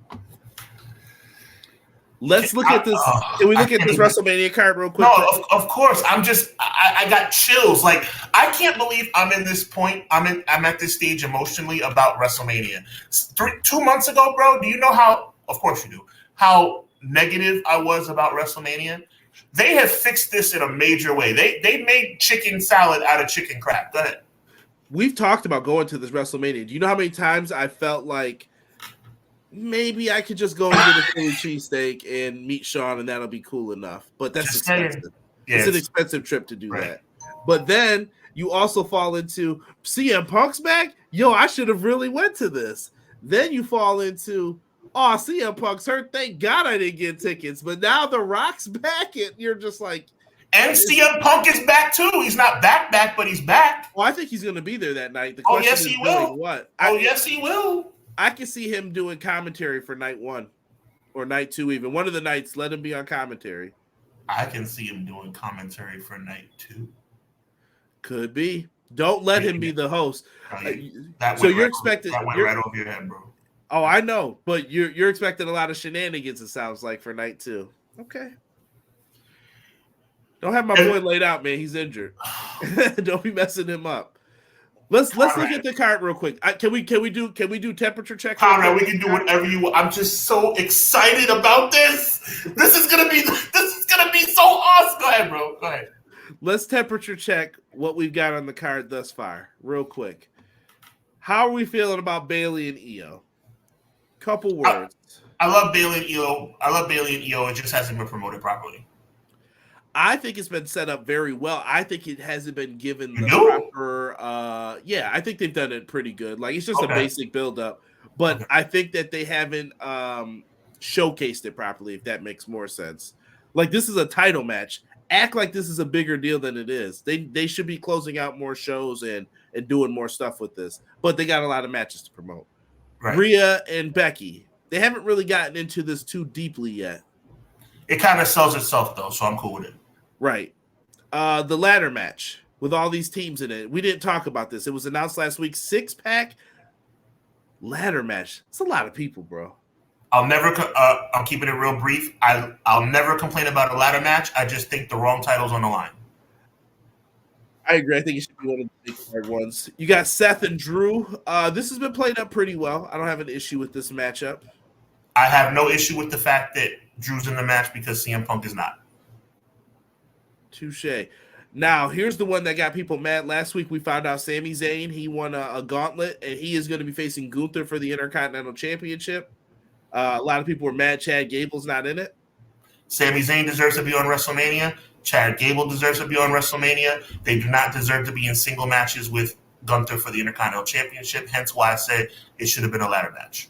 Let's look at this. Can we look at this WrestleMania card real quick? No, of course. I got chills. Like, I can't believe I'm in this point. I'm at this stage emotionally about WrestleMania. 2 months ago, bro, do you know how, of course you do, how negative I was about WrestleMania? They have fixed this in a major way. They made chicken salad out of chicken crap. Go ahead. We've talked about going to this WrestleMania. Do you know how many times I felt like maybe I could just go and get a Philly cheesesteak and meet Sean and that'll be cool enough? But that's expensive. It's an expensive trip to do that. But then you also fall into CM Punk's back. Yo, I should have really went to this. Then you fall into, CM Punk's hurt. Thank God I didn't get tickets. But now The Rock's back and you're just like. And CM Punk is back too. He's not back, but he's back. Well, I think he's going to be there that night. The question yes, he will. What? Yes, he will. I can see him doing commentary for night 1 or night 2 even. One of the nights, let him be on commentary. I can see him doing commentary for night 2. Could be. Don't let him be the host. You're expecting that went right over your head, bro. Oh, I know, but you're expecting a lot of shenanigans, it sounds like, for night 2. Okay. Don't have my boy laid out, man. He's injured. Don't be messing him up. Let's look at the card real quick. Can we do temperature check? Conrad, we can do whatever you want. I'm just so excited about this. This is gonna be so awesome. Go ahead, bro. Go ahead. Let's temperature check what we've got on the card thus far, real quick. How are we feeling about Bayley and Io? Couple words. I love Bayley and Io. It just hasn't been promoted properly. I think it's been set up very well. I think it hasn't been given the proper. I think they've done it pretty good. Like, it's just a basic build-up, but I think that they haven't showcased it properly. If that makes more sense. Like, this is a title match. Act like this is a bigger deal than it is. They should be closing out more shows and doing more stuff with this. But they got a lot of matches to promote. Right. Rhea and Becky. They haven't really gotten into this too deeply yet. It kind of sells itself, though, so I'm cool with it. Right. The ladder match with all these teams in it. We didn't talk about this. It was announced last week. 6-pack ladder match. It's a lot of people, bro. I'm keeping it real brief. I'll never complain about a ladder match. I just think the wrong title's on the line. I agree. I think it should be one of the big card ones. You got Seth and Drew. This has been played up pretty well. I don't have an issue with this matchup. I have no issue with the fact that Drew's in the match because CM Punk is not. Touche. Now, here's the one that got people mad. Last week, we found out Sami Zayn, he won a gauntlet, and he is going to be facing Gunther for the Intercontinental Championship. A lot of people were mad Chad Gable's not in it. Sami Zayn deserves to be on WrestleMania. Chad Gable deserves to be on WrestleMania. They do not deserve to be in single matches with Gunther for the Intercontinental Championship, hence why I said it should have been a ladder match.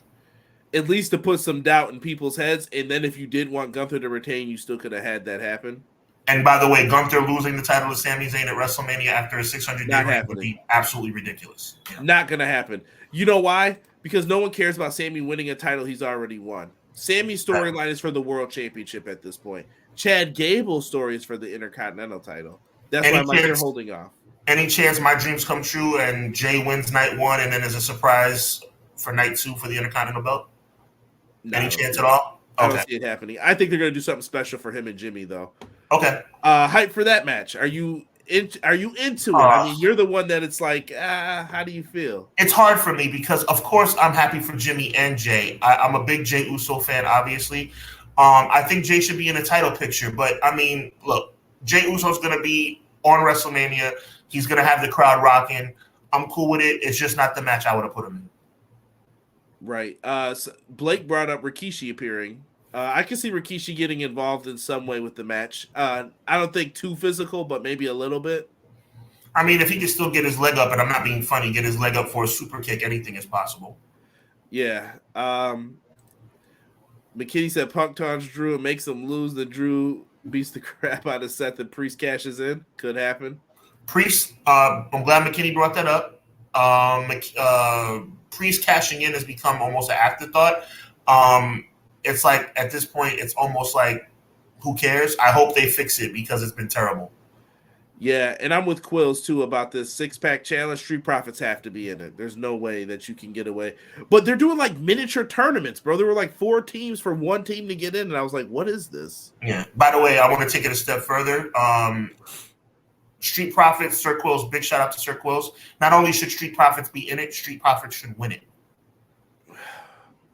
At least to put some doubt in people's heads, and then if you did want Gunther to retain, you still could have had that happen. And by the way, Gunther losing the title to Sami Zayn at WrestleMania after a 600-day reign would be absolutely ridiculous. Yeah. Not going to happen. You know why? Because no one cares about Sami winning a title he's already won. Sami's storyline is for the World Championship at this point. Chad Gable's story is for the Intercontinental title. That's why I'm like, they're holding off. Any chance my dreams come true and Jay wins night one and then there's a surprise for night two for the Intercontinental belt? No, any chance at all? I don't see it happening. I think they're going to do something special for him and Jimmy, though. Okay. Hype for that match. Are you into it? I mean, you're the one that it's like, how do you feel? It's hard for me because, of course, I'm happy for Jimmy and Jay. I'm a big Jay Uso fan, obviously. I think Jay should be in the title picture. But, I mean, look, Jay Uso's going to be on WrestleMania. He's going to have the crowd rocking. I'm cool with it. It's just not the match I would have put him in. Right. So Blake brought up Rikishi appearing. I can see Rikishi getting involved in some way with the match. I don't think too physical, but maybe a little bit. I mean, if he can still get his leg up, and I'm not being funny, get his leg up for a super kick, anything is possible. Yeah. McKinney said Punk taunts Drew and makes him lose. Then Drew beats the crap out of Seth and Priest cashes in. Could happen. Priest, I'm glad McKinney brought that up. Priest cashing in has become almost an afterthought. It's like at this point, it's almost like, who cares? I hope they fix it because it's been terrible. Yeah, and I'm with Quills too about this 6-pack challenge. Street Profits have to be in it. There's no way that you can get away. But they're doing like miniature tournaments, bro. There were like 4 teams for one team to get in, and I was like, what is this? Yeah. By the way, I want to take it a step further. Street Profits, Sir Quills, big shout out to Sir Quills. Not only should Street Profits be in it, Street Profits should win it.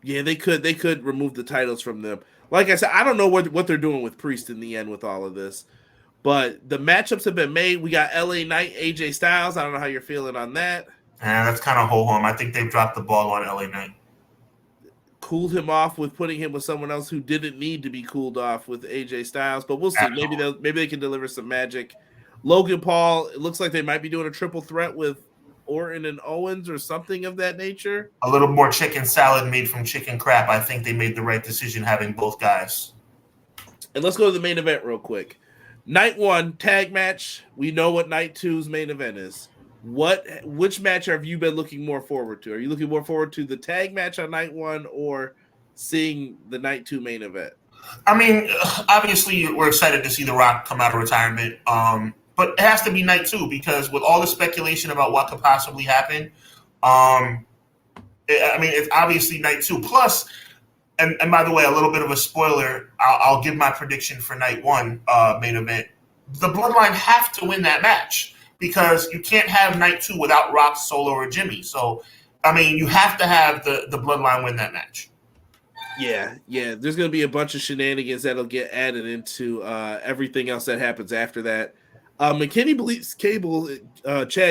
Yeah, they could remove the titles from them. Like I said, I don't know what they're doing with Priest in the end with all of this. But the matchups have been made. We got LA Knight, AJ Styles. I don't know how you're feeling on that. That's kind of ho-hum. I think they've dropped the ball on LA Knight. Cooled him off with putting him with someone else who didn't need to be cooled off with AJ Styles. But we'll see. Absolutely. Maybe they can deliver some magic. Logan Paul, it looks like they might be doing a triple threat with Orton and Owens or something of that nature. A little more chicken salad made from chicken crap. I think they made the right decision having both guys. And let's go to the main event real quick. Night 1, tag match. We know what Night 2's main event is. Which match have you been looking more forward to? Are you looking more forward to the tag match on Night 1 or seeing the Night 2 main event? I mean, obviously, we're excited to see The Rock come out of retirement. But it has to be Night 2 because with all the speculation about what could possibly happen, it's obviously Night 2. Plus, and by the way, a little bit of a spoiler, I'll give my prediction for Night 1 main event. The Bloodline have to win that match because you can't have Night 2 without Rock, Solo, or Jimmy. So, I mean, you have to have the Bloodline win that match. Yeah. There's going to be a bunch of shenanigans that'll get added into everything else that happens after that. McKinney believes Chad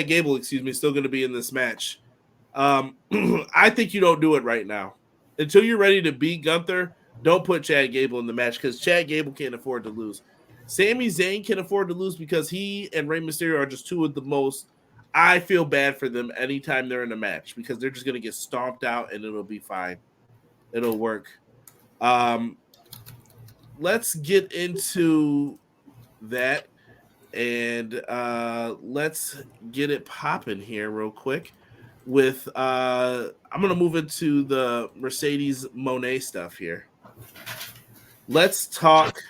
Gable, is still going to be in this match. I think you don't do it right now. Until you're ready to beat Gunther, don't put Chad Gable in the match because Chad Gable can't afford to lose. Sami Zayn can afford to lose because he and Rey Mysterio are just two of the most. I feel bad for them anytime they're in a match because they're just going to get stomped out and it'll be fine. It'll work. Let's get into that. And let's get it popping here real quick with I'm going to move into the Mercedes Moné stuff here. Let's talk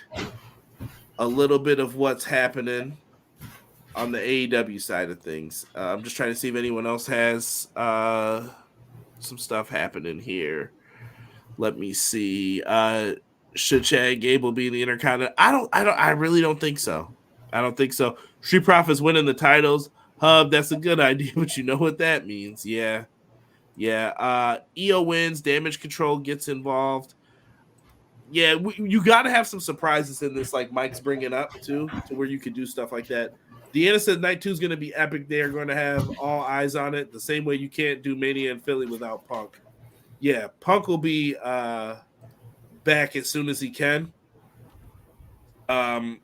a little bit of what's happening on the AEW side of things. I'm just trying to see if anyone else has some stuff happening here. Let me see. Should Chad Gable be in the Intercontinental? I really don't think so. I don't think so. Street Profits winning the titles. Hub, that's a good idea, but you know what that means. Yeah. EO wins, damage control gets involved. Yeah, you got to have some surprises in this, like Mike's bringing up too, to where you could do stuff like that. Deanna said night 2 is going to be epic. They are going to have all eyes on it, the same way you can't do Mania in Philly without Punk. Yeah, Punk will be back as soon as he can. I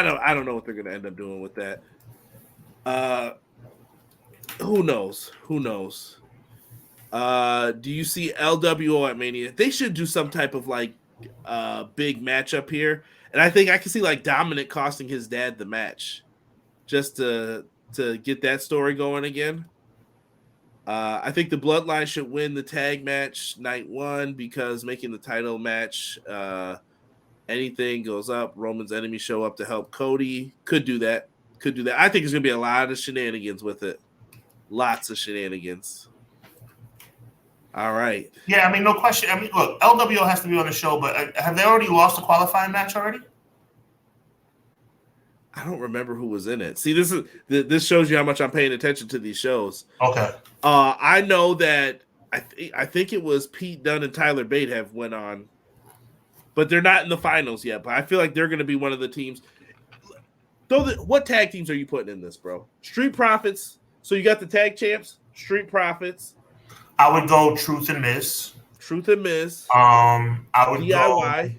don't know what they're going to end up doing with that. Who knows? Do you see LWO at Mania? They should do some type of like big matchup here, and I think I can see like Dominic costing his dad the match, just to get that story going again. I think the Bloodline should win the tag match night 1 because making the title match, anything goes up. Roman's enemies show up to help Cody. Could do that. I think there's gonna be a lot of shenanigans with it. Lots of shenanigans. All right. Yeah, I mean, no question. I mean, look, LWO has to be on the show, but have they already lost a qualifying match already? I don't remember who was in it. See, this shows you how much I'm paying attention to these shows. Okay. I know that I think it was Pete Dunne and Tyler Bate have went on, but they're not in the finals yet. But I feel like they're going to be one of the teams. What tag teams are you putting in this, bro? Street Profits. So you got the tag champs, Street Profits. I would go Truth and Miz. I would DIY. Go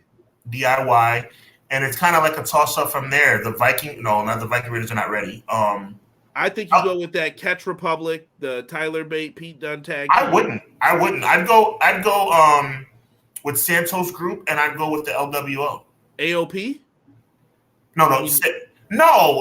DIY. And it's kind of like a toss-up from there. The Viking Raiders are not ready. I think you go with that Catch Republic, the Tyler Bate, Pete Dunne tag. I wouldn't. I'd go with Santos Group, and I'd go with the LWO. AOP? No.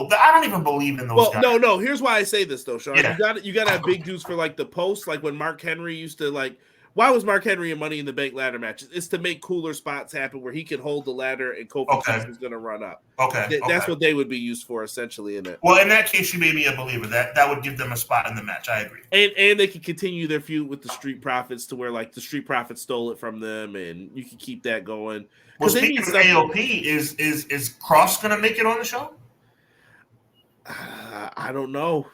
I don't even believe in those guys. No. Here's why I say this though, Sean. Yeah. You got to have big dudes for like the post, like when Mark Henry used to like. Why was Mark Henry in Money in the Bank ladder matches? It's to make cooler spots happen where he can hold the ladder and Kofi Kingston's going to run up. Okay. That's what they would be used for essentially in it. Well, in that case, you made me a believer. That would give them a spot in the match. I agree. And they could continue their feud with the Street Profits to where like the Street Profits stole it from them, and you can keep that going. Well, speaking of AOP, is Cross going to make it on the show? I don't know.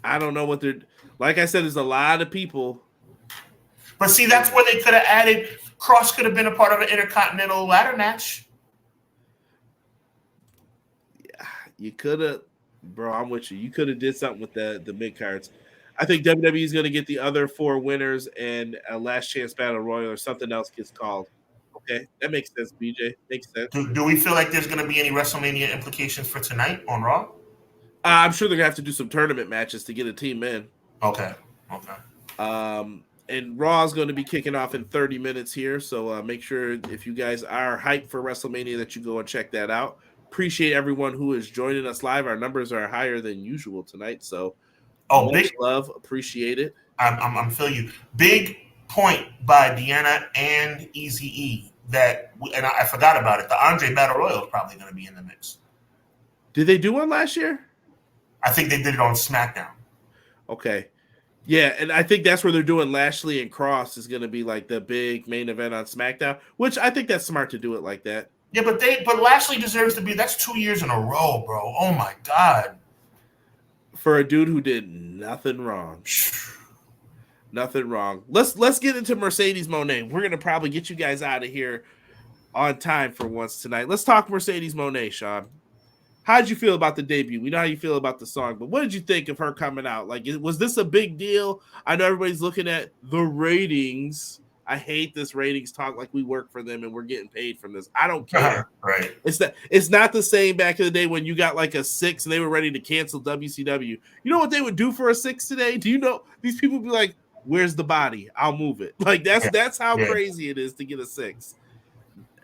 What they're like. I said, there's a lot of people. But see, that's where they could have added. Cross could have been a part of an Intercontinental ladder match. Yeah, you could have, bro. I'm with you. You could have did something with the mid cards. I think WWE is going to get the other 4 winners and a last chance battle royal or something else gets called. Okay, that makes sense, BJ. Makes sense. Do we feel like there's going to be any WrestleMania implications for tonight on Raw? I'm sure they're going to have to do some tournament matches to get a team in. Okay. And Raw is going to be kicking off in 30 minutes here, so make sure if you guys are hyped for WrestleMania that you go and check that out. Appreciate everyone who is joining us live. Our numbers are higher than usual tonight, so much love, appreciate it. I'm feeling you. Big point by Deanna and Eazy-E that, and I forgot about it. The Andre Battle Royal is probably going to be in the mix. Did they do one last year? I think they did it on SmackDown. Okay. Yeah, and I think that's where they're doing Lashley and Cross is going to be like the big main event on SmackDown, which I think that's smart to do it like that. Yeah, but Lashley deserves to be. That's 2 years in a row, bro. Oh my God. For a dude who did nothing wrong. Nothing wrong. Let's get into Mercedes Moné. We're going to probably get you guys out of here on time for once tonight. Let's talk Mercedes Moné, Sean. How did you feel about the debut? We know how you feel about the song, but what did you think of her coming out? Like, was this a big deal? I know everybody's looking at the ratings. I hate this ratings talk like we work for them and we're getting paid from this. I don't care. Right. It's not the same back in the day when you got like a 6 and they were ready to cancel WCW. You know what they would do for a 6 today? Do you know these people would be like, "Where's the body? I'll move it." Like that's how crazy it is to get a 6.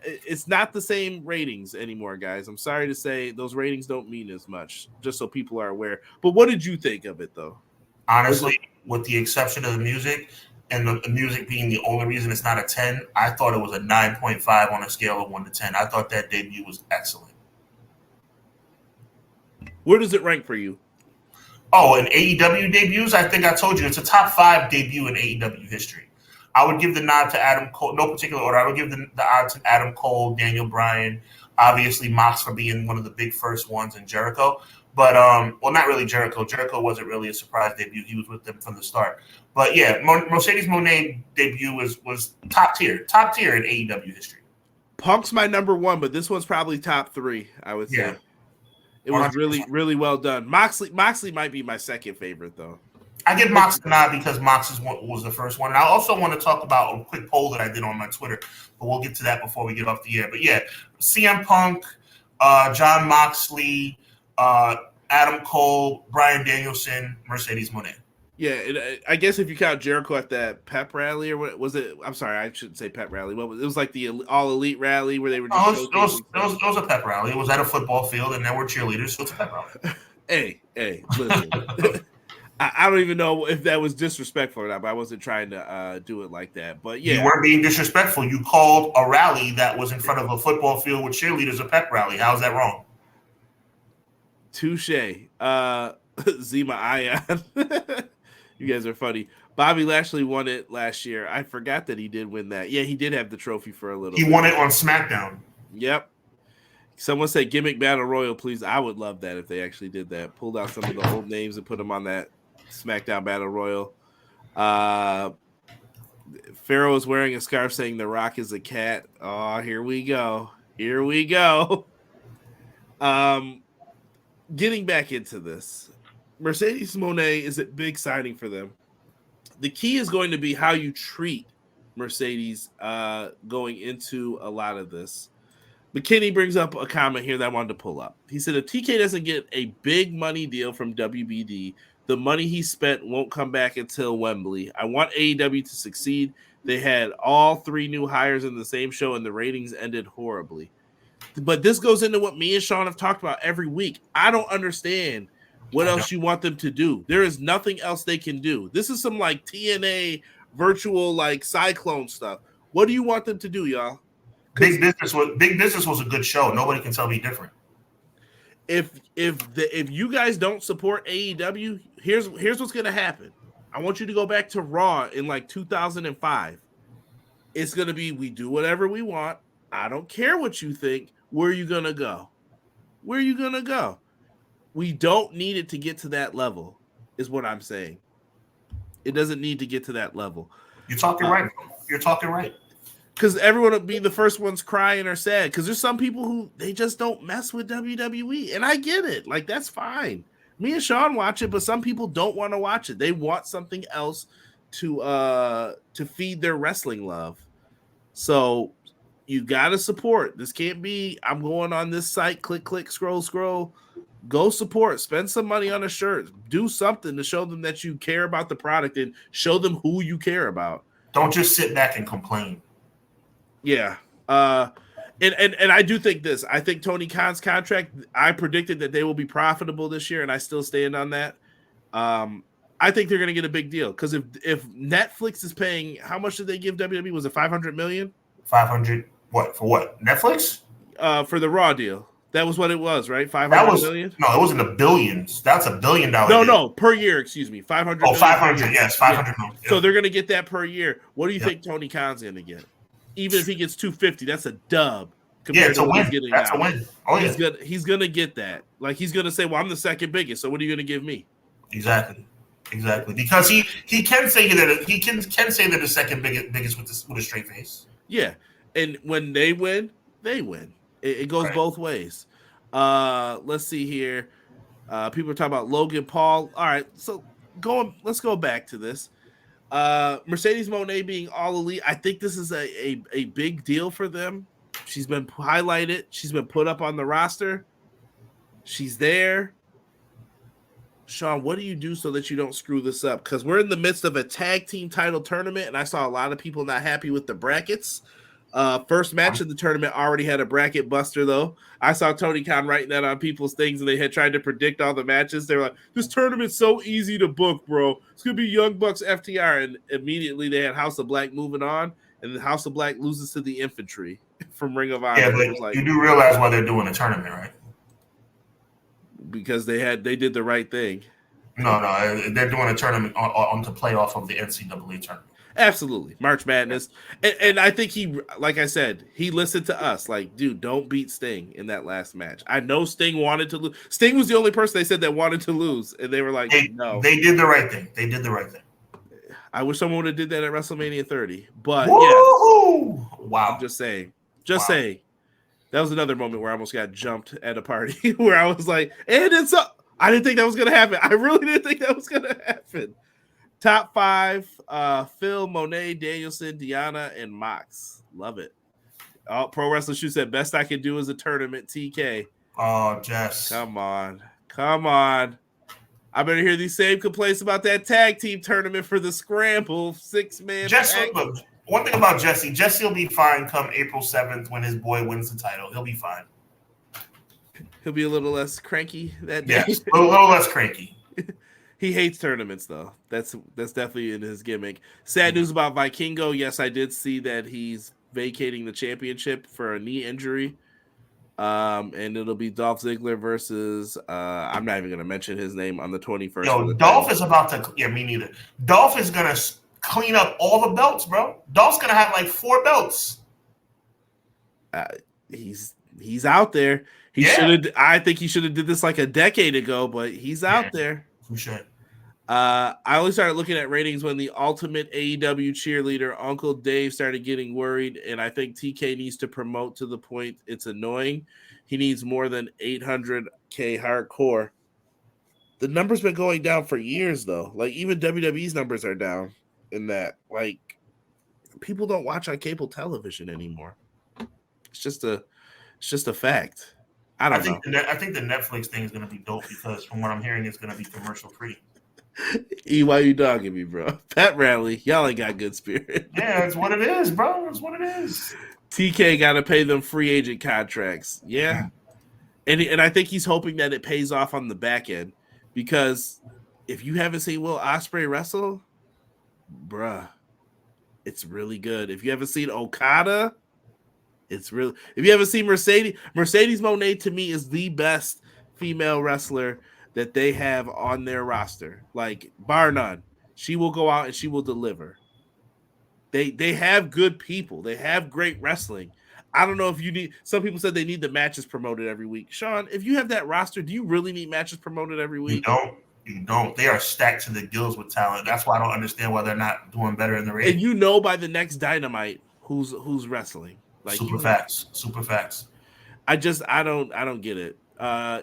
It's not the same ratings anymore, guys. I'm sorry to say those ratings don't mean as much, just so people are aware. But what did you think of it, though? Honestly, with the exception of the music, and the music being the only reason it's not a 10, I thought it was a 9.5 on a scale of 1 to 10. I thought that debut was excellent. Where does it rank for you? Oh, in AEW debuts, I think I told you it's a top 5 debut in AEW history. I would give the nod to Adam Cole, no particular order. I would give the nod to Adam Cole, Daniel Bryan, Obviously, Mox for being one of the big first ones, and Jericho. But well, not really Jericho. Jericho wasn't really a surprise debut. He was with them from the start. But yeah, Mercedes Moné debut was top tier in AEW history. Punk's my number one, but this one's probably top 3. I would say. Yeah. It was really well done. Moxley might be my second favorite though. I give Mox a nod because Mox was the first one. And I also want to talk about a quick poll that I did on my Twitter, but we'll get to that before we get off the air. But yeah, CM Punk, Jon Moxley, Adam Cole, Bryan Danielson, Mercedes Moné. Yeah, I guess if you count Jericho at that pep rally, or what was it? I'm sorry, I shouldn't say pep rally. What was it? Was like the All Elite rally where they were just it was a pep rally. It was at a football field, and there were cheerleaders, so it's a pep rally. Hey, listen. I don't even know if that was disrespectful or not, but I wasn't trying to do it like that. But yeah. You weren't being disrespectful. You called a rally that was in front of a football field with cheerleaders a pep rally. How's that wrong? Touche. Zima Ion. You guys are funny. Bobby Lashley won it last year. I forgot that he did win that. Yeah, he did have the trophy for a little bit. He won it on SmackDown. Yep. Someone said gimmick battle royal, please. I would love that if they actually did that. Pulled out some of the old names and put them on that SmackDown battle royal. Pharaoh is wearing a scarf saying The Rock is a cat. Oh, here we go. Getting back into this. Mercedes Moné is a big signing for them. The key is going to be how you treat Mercedes going into a lot of this. McKinney brings up a comment here that I wanted to pull up. He said, if TK doesn't get a big money deal from WBD, the money he spent won't come back until Wembley. I want AEW to succeed. They had all 3 new hires in the same show, and the ratings ended horribly. But this goes into what me and Sean have talked about every week. I don't understand what else you want them to do. There is nothing else they can do. This is some like TNA virtual like Cyclone stuff. What do you want them to do, y'all? Big Business was a good show. Nobody can tell me different. If you guys don't support AEW, here's what's gonna happen. I want you to go back to Raw in like 2005. It's gonna be we do whatever we want. I don't care what you think. Where are you gonna go? We don't need it to get to that level, is what I'm saying. It doesn't need to get to that level. You're talking right. Because everyone will be the first ones crying or sad. Because there's some people who they just don't mess with WWE. And I get it. Like, that's fine. Me and Sean watch it, but some people don't want to watch it. They want something else to feed their wrestling love. So you got to support. This can't be, I'm going on this site, click, scroll. Go support. Spend some money on a shirt. Do something to show them that you care about the product and show them who you care about. Don't just sit back and complain. Yeah. And I do think this. I think Tony Khan's contract, I predicted that they will be profitable this year, and I still stand on that. I think they're going to get a big deal because if Netflix is paying, how much did they give WWE? Was it $500 million? 500 what? For what? Netflix? For the Raw deal. That was what it was, right? $500 million? No, it was in the billions. That's $1 billion. No, per year, excuse me. 500 Oh, 500, yes, 500 million. So they're going to get that per year. What do you think Tony Khan's going to get? Even if he gets 250, that's a dub. Yeah, it's a win. That's a win. Oh, yeah. He's gonna get that. Like, he's gonna say, "Well, I'm the second biggest. So what are you gonna give me?" Exactly. Because he can say that he can say that the second biggest with a straight face. Yeah, and when they win, they win. It goes both ways. Let's see here. People are talking about Logan Paul. All right, so let's go back to this. Mercedes Moné being all elite, I think this is a big deal for them. She's been highlighted. She's been put up on the roster. She's there. Sean, what do you do so that you don't screw this up? Because we're in the midst of a tag team title tournament, and I saw a lot of people not happy with the brackets. First match of the tournament already had a bracket buster, though. I saw Tony Khan writing that on people's things, and they had tried to predict all the matches. They were like, this tournament's so easy to book, bro. It's going to be Young Bucks FTR. And immediately they had House of Black moving on, and the House of Black loses to the Infantry from Ring of Honor. Yeah, but like, you do realize why they're doing a tournament, right? Because they did the right thing. No, they're doing a tournament on to play off of the NCAA tournament. Absolutely. March Madness. And I think he, like I said, he listened to us. Like, dude, don't beat Sting in that last match. I know Sting wanted to lose. Sting was the only person they said that wanted to lose. And they were like, no. They did the right thing. They did the right thing. I wish someone would have did that at WrestleMania 30. But Woo-hoo! yeah. Wow. I'm just saying. Saying. That was another moment where I almost got jumped at a party where I was like, and it's up. I didn't think that was going to happen. I really didn't think that was going to happen. Top 5, Phil, Moné, Danielson, Deanna, and Mox. Love it. Pro Wrestling Shoe said, best I can do is a tournament, TK. Oh, Jess. Come on. I better hear these same complaints about that tag team tournament for the Scramble 6-man. Look, one thing about Jesse will be fine come April 7th when his boy wins the title. He'll be fine. He'll be a little less cranky that day. Yes, a little less cranky. He hates tournaments, though. That's definitely in his gimmick. Sad news about Vikingo. Yes, I did see that he's vacating the championship for a knee injury. And it'll be Dolph Ziggler versus I'm not even going to mention his name on the 21st. Yo, Dolph is about to. Yeah, me neither. Dolph is going to clean up all the belts, bro. Dolph's going to have like 4 belts. He's out there. I think he should have did this like a decade ago, but he's out there. For sure. I only started looking at ratings when the ultimate AEW cheerleader, Uncle Dave, started getting worried, and I think TK needs to promote to the point it's annoying. He needs more than 800K hardcore. The number's been going down for years, though. Like, even WWE's numbers are down in that. Like, people don't watch on cable television anymore. It's just a fact. I think the Netflix thing is going to be dope because from what I'm hearing, it's going to be commercial free. Why you dogging me, bro? Pat Rally, y'all ain't got good spirit. Yeah, that's what it is, bro. That's what it is. TK got to pay them free agent contracts. Yeah. And I think he's hoping that it pays off on the back end because if you haven't seen Will Ospreay wrestle, bruh, it's really good. If you haven't seen Okada, it's really. If you haven't seen Mercedes Moné, to me, is the best female wrestler that they have on their roster. Like, bar none. She will go out and she will deliver. They have good people. They have great wrestling. I don't know if you need. Some people said they need the matches promoted every week. Sean, if you have that roster, do you really need matches promoted every week? You don't. They are stacked to the gills with talent. That's why I don't understand why they're not doing better in the race. And by the next Dynamite who's wrestling. Like, super facts. I don't get it.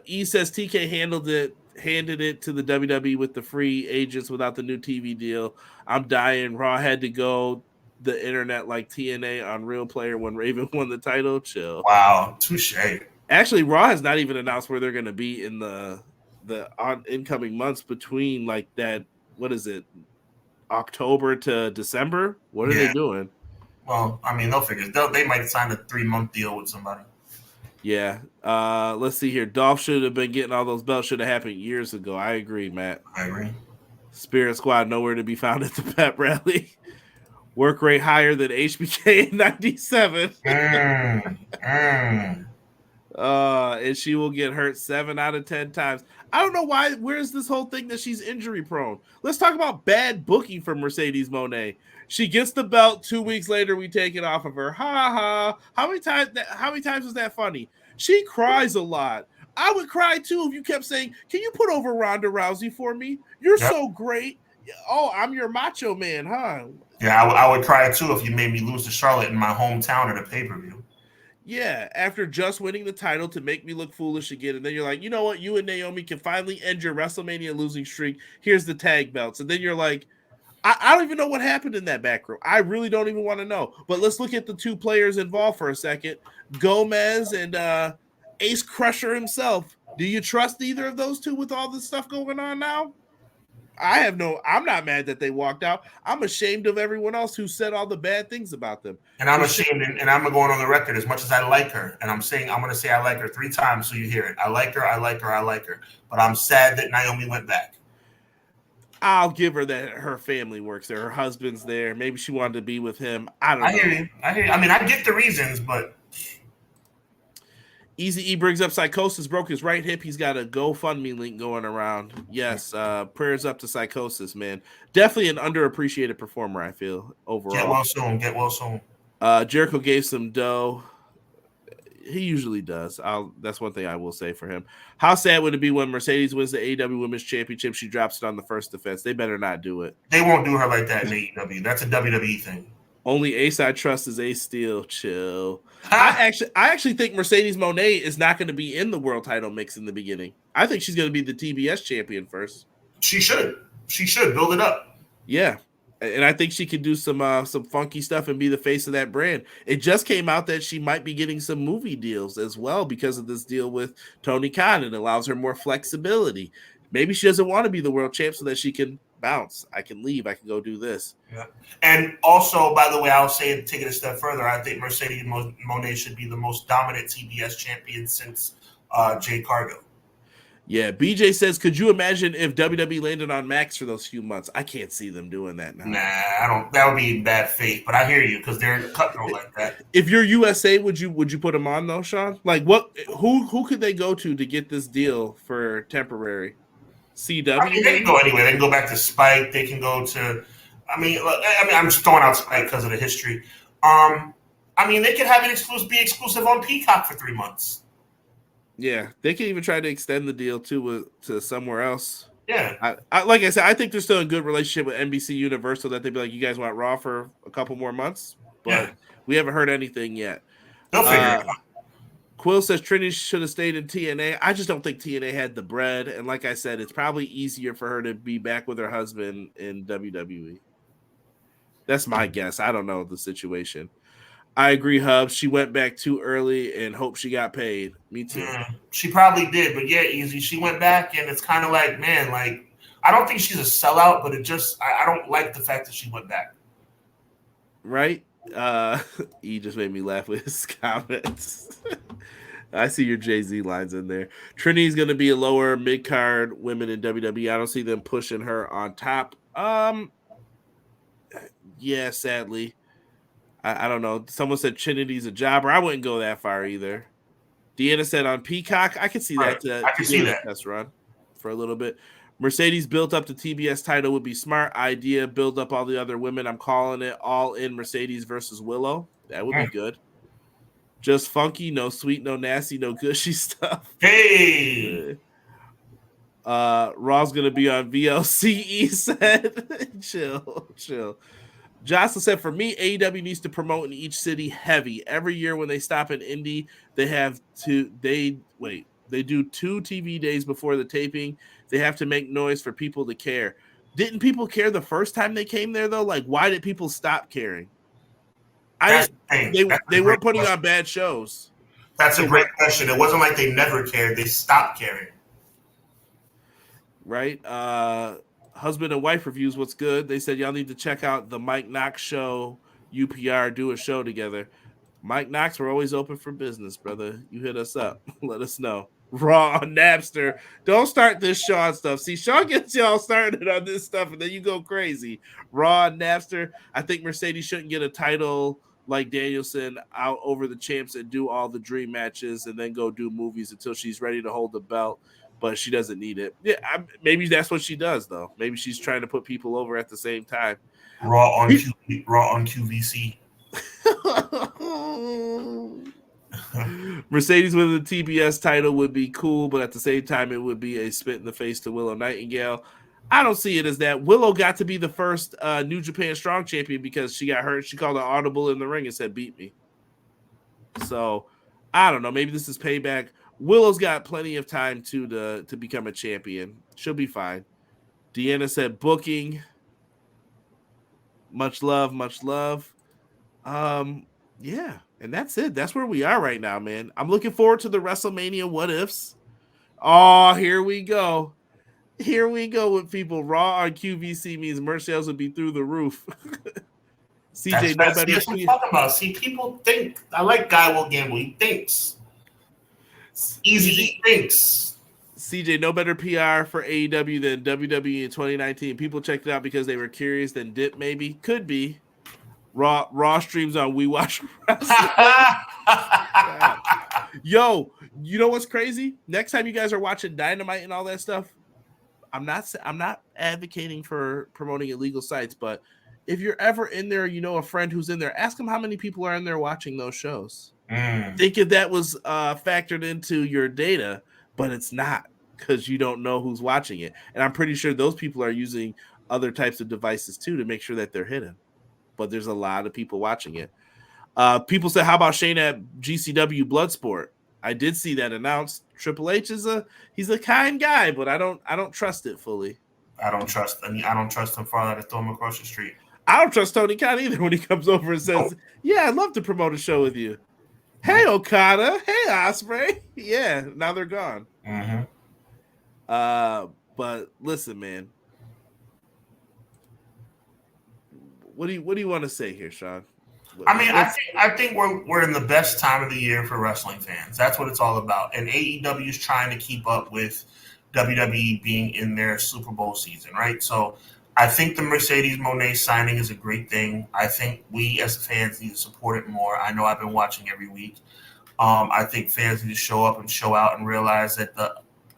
E says TK handed it to the WWE with the free agents without the new TV deal. I'm dying. Raw had to go the internet like TNA on Real Player when Raven won the title. Chill. Wow, touche. Actually, Raw has not even announced where they're going to be in the incoming months between like that. What is it? October to December? What are they doing? Well, I mean, they'll figure it. They might sign a 3-month deal with somebody. Yeah. Let's see here. Dolph should have been getting all those belts. Should have happened years ago. I agree, Matt. I agree. Spirit Squad nowhere to be found at the pep rally. Work rate higher than HBK in 97. And she will get hurt 7 out of 10 times. I don't know why. Where's this whole thing that she's injury prone? Let's talk about bad booking for Mercedes Moné. She gets the belt 2 weeks later. We take it off of her. Ha ha. How many times was that funny? She cries a lot. I would cry too if you kept saying, "Can you put over Ronda Rousey for me? You're so great. Oh, I'm your macho man, huh?" Yeah, I would cry too if you made me lose to Charlotte in my hometown at a pay-per-view. Yeah, after just winning the title to make me look foolish again. And then you're like, you know what? You and Naomi can finally end your WrestleMania losing streak. Here's the tag belts. And then you're like, I don't even know what happened in that back row. I really don't even want to know. But let's look at the 2 players involved for a second. Gomez and Ace Crusher himself. Do you trust either of those 2 with all this stuff going on now? I'm not mad that they walked out. I'm ashamed of everyone else who said all the bad things about them. And I'm ashamed, and I'm going on the record as much as I like her. And I'm going to say I like her 3 times so you hear it. I like her. But I'm sad that Naomi went back. I'll give her that her family works there. Her husband's there. Maybe she wanted to be with him. I don't know. I hear you. I mean, I get the reasons, but... Easy E brings up Psychosis broke his right hip. He's got a GoFundMe link going around. Yes, prayers up to Psychosis, man. Definitely an underappreciated performer, I feel, overall. Get well soon. Jericho gave some dough. He usually does. That's one thing I will say for him. How sad would it be when Mercedes wins the AEW Women's Championship? She drops it on the first defense. They better not do it. They won't do her like that in AEW. That's a WWE thing. Only Ace I trust is Ace Steel. Chill. I actually think Mercedes Moné is not going to be in the world title mix in the beginning. I think she's going to be the TBS champion first. She should build it up. Yeah. And I think she could do some funky stuff and be the face of that brand. It just came out that she might be getting some movie deals as well because of this deal with Tony Khan. It allows her more flexibility. Maybe she doesn't want to be the world champ so that she can bounce. I can leave. I can go do this. Yeah. And also, by the way, I'll say it, take it a step further. I think Mercedes Moné should be the most dominant TBS champion since Jade Cargill. Yeah, BJ says, could you imagine if WWE landed on Max for those few months? I can't see them doing that now. Nah, I don't. That would be in bad faith. But I hear you because they're cutthroat like that. If you're USA, would you put them on though, Sean? Like, what? Who could they go to get this deal for temporary? CW. I mean, they can go anywhere. They can go back to Spike. They can go to. I'm just throwing out Spike because of the history. I mean, they could have it be exclusive on Peacock for 3 months. Yeah, they can even try to extend the deal to somewhere else. Yeah, I like I said, I think there's still a good relationship with NBC Universal that they'd be like, you guys want Raw for a couple more months, but we haven't heard anything yet. They'll figure it out. Quill says Trinity should have stayed in TNA. I just don't think TNA had the bread, and like I said, it's probably easier for her to be back with her husband in WWE. That's my guess. I don't know the situation. I agree, Hub. She went back too early and hope she got paid. Me too. She probably did, but yeah, Easy. She went back, and it's kind of like, man, like, I don't think she's a sellout, but it just, I don't like the fact that she went back. Right? He just made me laugh with his comments. I see your Jay-Z lines in there. Trinity's going to be a lower mid-card women in WWE. I don't see them pushing her on top. Yeah, sadly. I don't know. Someone said Trinity's a jobber. I wouldn't go that far either. Deanna said on Peacock. I could see that. I can see that. Test run for a little bit. Mercedes built up the TBS title would be smart idea. Build up all the other women. I'm calling it all in Mercedes versus Willow. That would be good. Just funky, no sweet, no nasty, no gushy stuff. Hey. Raw's gonna be on VLCE said. Chill. Jocelyn said, for me, AEW needs to promote in each city heavy. Every year when they stop in Indy, they do 2 TV days before the taping. They have to make noise for people to care. Didn't people care the first time they came there, though? Like, why did people stop caring? They weren't putting on bad shows. That's a great question. It wasn't like they never cared. They stopped caring. Right? Husband and wife reviews, what's good? They said y'all need to check out the Mike Knox show. UPR do a show together. Mike Knox, we're always open for business, brother. You hit us up. Let us know. Raw on Napster. Don't start this Sean stuff. See, Sean gets y'all started on this stuff, and then you go crazy. Raw on Napster. I think Mercedes shouldn't get a title like Danielson out over the champs and do all the dream matches and then go do movies until she's ready to hold the belt. But she doesn't need it. Yeah, maybe that's what she does, though. Maybe she's trying to put people over at the same time. Raw on QVC. Mercedes with a TBS title would be cool, but at the same time, it would be a spit in the face to Willow Nightingale. I don't see it as that. Willow got to be the first New Japan Strong champion because she got hurt. She called an audible in the ring and said, beat me. So, I don't know. Maybe this is payback. Willow's got plenty of time to become a champion. She'll be fine. Deanna said booking. Much love. Yeah, and that's it. That's where we are right now, man. I'm looking forward to the WrestleMania What Ifs. Oh, here we go. Here we go with people. Raw on QVC means merch sales would be through the roof. CJ, that's what I'm talking about. See, people think. I like Guy Will Gamble. He thinks. Easy thinks. CJ, no better PR for AEW than WWE in 2019. People checked it out because they were curious. Then dip maybe could be. Raw streams on We Watch Wrestling. Yo, You know what's crazy? Next time you guys are watching Dynamite and all that stuff, I'm not advocating for promoting illegal sites, but if you're ever in there, you know a friend who's in there, ask them how many people are in there watching those shows. Think if that was factored into your data, but it's not because you don't know who's watching it. And I'm pretty sure those people are using other types of devices too to make sure that they're hidden. But there's a lot of people watching it. People said, "How about Shane at GCW Bloodsport?" I did see that announced. Triple H he's a kind guy, but I don't trust it fully. I don't trust him farther to throw him across the street. I don't trust Tony Khan either when he comes over and says, "Yeah, I'd love to promote a show with you." Hey, Okada. Hey, Ospreay. Yeah, now they're gone. Mm-hmm. But listen, man. What do you want to say here, Sean? I think we're in the best time of the year for wrestling fans. That's what it's all about. And AEW is trying to keep up with WWE being in their Super Bowl season, right? So I think the Mercedes Moné signing is a great thing. I think we as fans need to support it more. I know I've been watching every week. I think fans need to show up and show out and realize that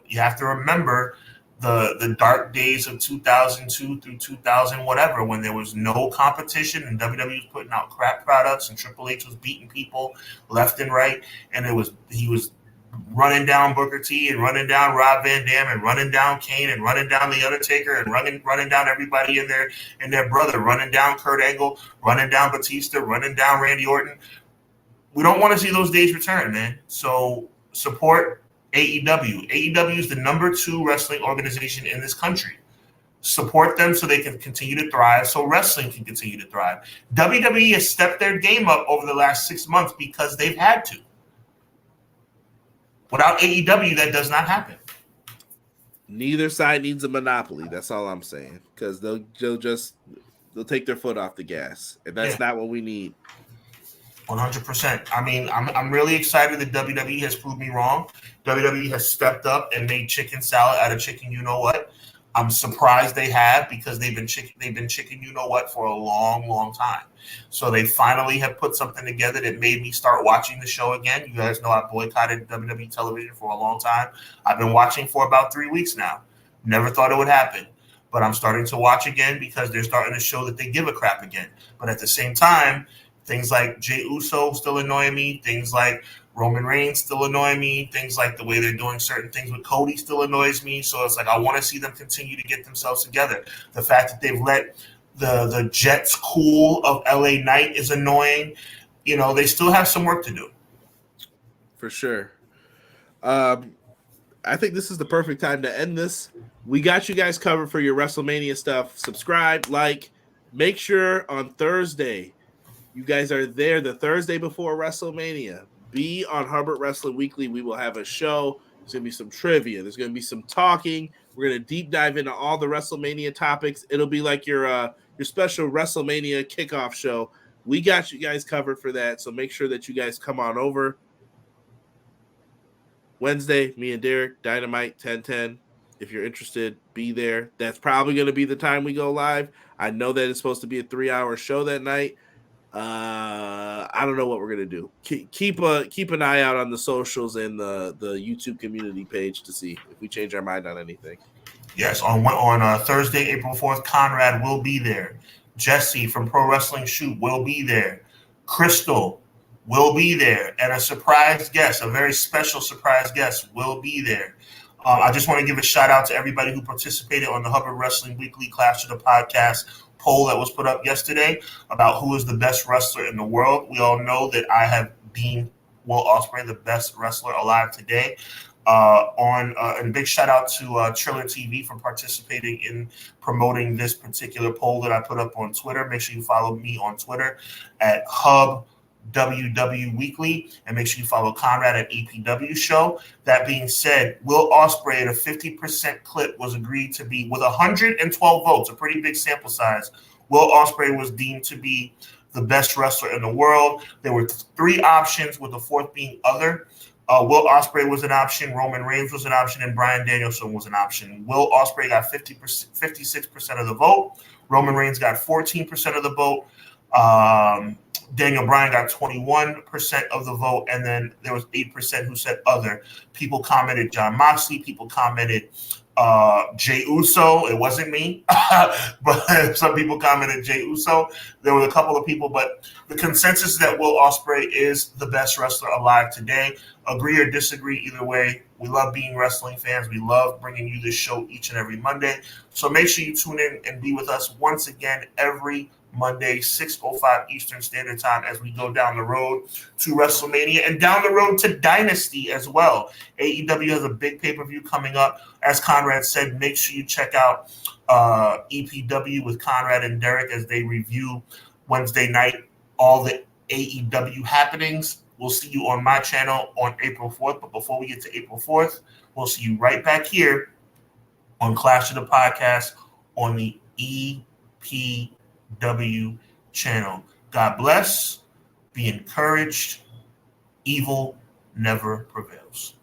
you have to remember the dark days of 2002 through 2000 whatever, when there was no competition and WWE was putting out crap products and Triple H was beating people left and right, and he was running down Booker T and running down Rob Van Dam and running down Kane and running down The Undertaker and running down everybody in their brother, running down Kurt Angle, running down Batista, running down Randy Orton. We don't want to see those days return, man. So support AEW. AEW is the #2 wrestling organization in this country. Support them so they can continue to thrive, so wrestling can continue to thrive. WWE has stepped their game up over the last 6 months because they've had to. Without AEW, that does not happen. Neither side needs a monopoly. That's all I'm saying. Because they'll take their foot off the gas, and that's not what we need. 100%. I mean, I'm really excited that WWE has proved me wrong. WWE has stepped up and made chicken salad out of chicken you know what. I'm surprised they have, because they've been chicken you know what for a long, long time. So they finally have put something together that made me start watching the show again. You guys know I boycotted WWE television for a long time. I've been watching for about 3 weeks now. Never thought it would happen. But I'm starting to watch again because they're starting to show that they give a crap again. But at the same time, things like Jey Uso still annoy me. Things like Roman Reigns still annoy me. Things like the way they're doing certain things with Cody still annoys me. So it's like I want to see them continue to get themselves together. The fact that they've let the Jets cool of LA Knight is annoying. You know, they still have some work to do. For sure. I think this is the perfect time to end this. We got you guys covered for your WrestleMania stuff. Subscribe, like, make sure on Thursday you guys are there the Thursday before WrestleMania. Be on Hubbard Wrestling Weekly. We will have a show. There's going to be some trivia. There's going to be some talking. We're going to deep dive into all the WrestleMania topics. It'll be like your special WrestleMania kickoff show. We got you guys covered for that, so make sure that you guys come on over. Wednesday, me and Derek, Dynamite, 10:10. If you're interested, be there. That's probably going to be the time we go live. I know that it's supposed to be a 3-hour show that night. I don't know what we're gonna do. Keep an eye out on the socials and the YouTube community page to see if we change our mind on anything. Yes, on Thursday, April 4th, Conrad will be there. Jesse from Pro Wrestling Shoot will be there. Crystal will be there, and a surprise guest, a very special surprise guest, will be there. I just want to give a shout out to everybody who participated on the Hubbard Wrestling Weekly Clash of the Podcast poll that was put up yesterday about who is the best wrestler in the world. We all know that I have deemed Will Ospreay the best wrestler alive today. And big shout out to Triller TV for participating in promoting this particular poll that I put up on Twitter. Make sure you follow me on Twitter at HubWW Weekly, and make sure you follow Conrad at EPW Show. That being said, Will Ospreay at a 50% clip was agreed to be, with 112 votes, a pretty big sample size. Will Ospreay was deemed to be the best wrestler in the world. There were 3 options, with the 4th being other. Will Ospreay was an option, Roman Reigns was an option, and Bryan Danielson was an option. Will Ospreay got 56% of the vote. Roman Reigns got 14% of the vote. Daniel Bryan got 21% of the vote, and then there was 8% who said other. People commented John Moxley. People commented Jey Uso. It wasn't me, but some people commented Jey Uso. There were a couple of people, but the consensus is that Will Ospreay is the best wrestler alive today. Agree or disagree, either way, we love being wrestling fans. We love bringing you this show each and every Monday. So make sure you tune in and be with us once again every Monday, 6:05 Eastern Standard Time, as we go down the road to WrestleMania and down the road to Dynasty as well. AEW has a big pay-per-view coming up. As Conrad said, make sure you check out EPW with Conrad and Derek as they review Wednesday night all the AEW happenings. We'll see you on my channel on April 4th. But before we get to April 4th, we'll see you right back here on Clash of the Podcast on the EPW channel. God bless. Be encouraged. Evil never prevails.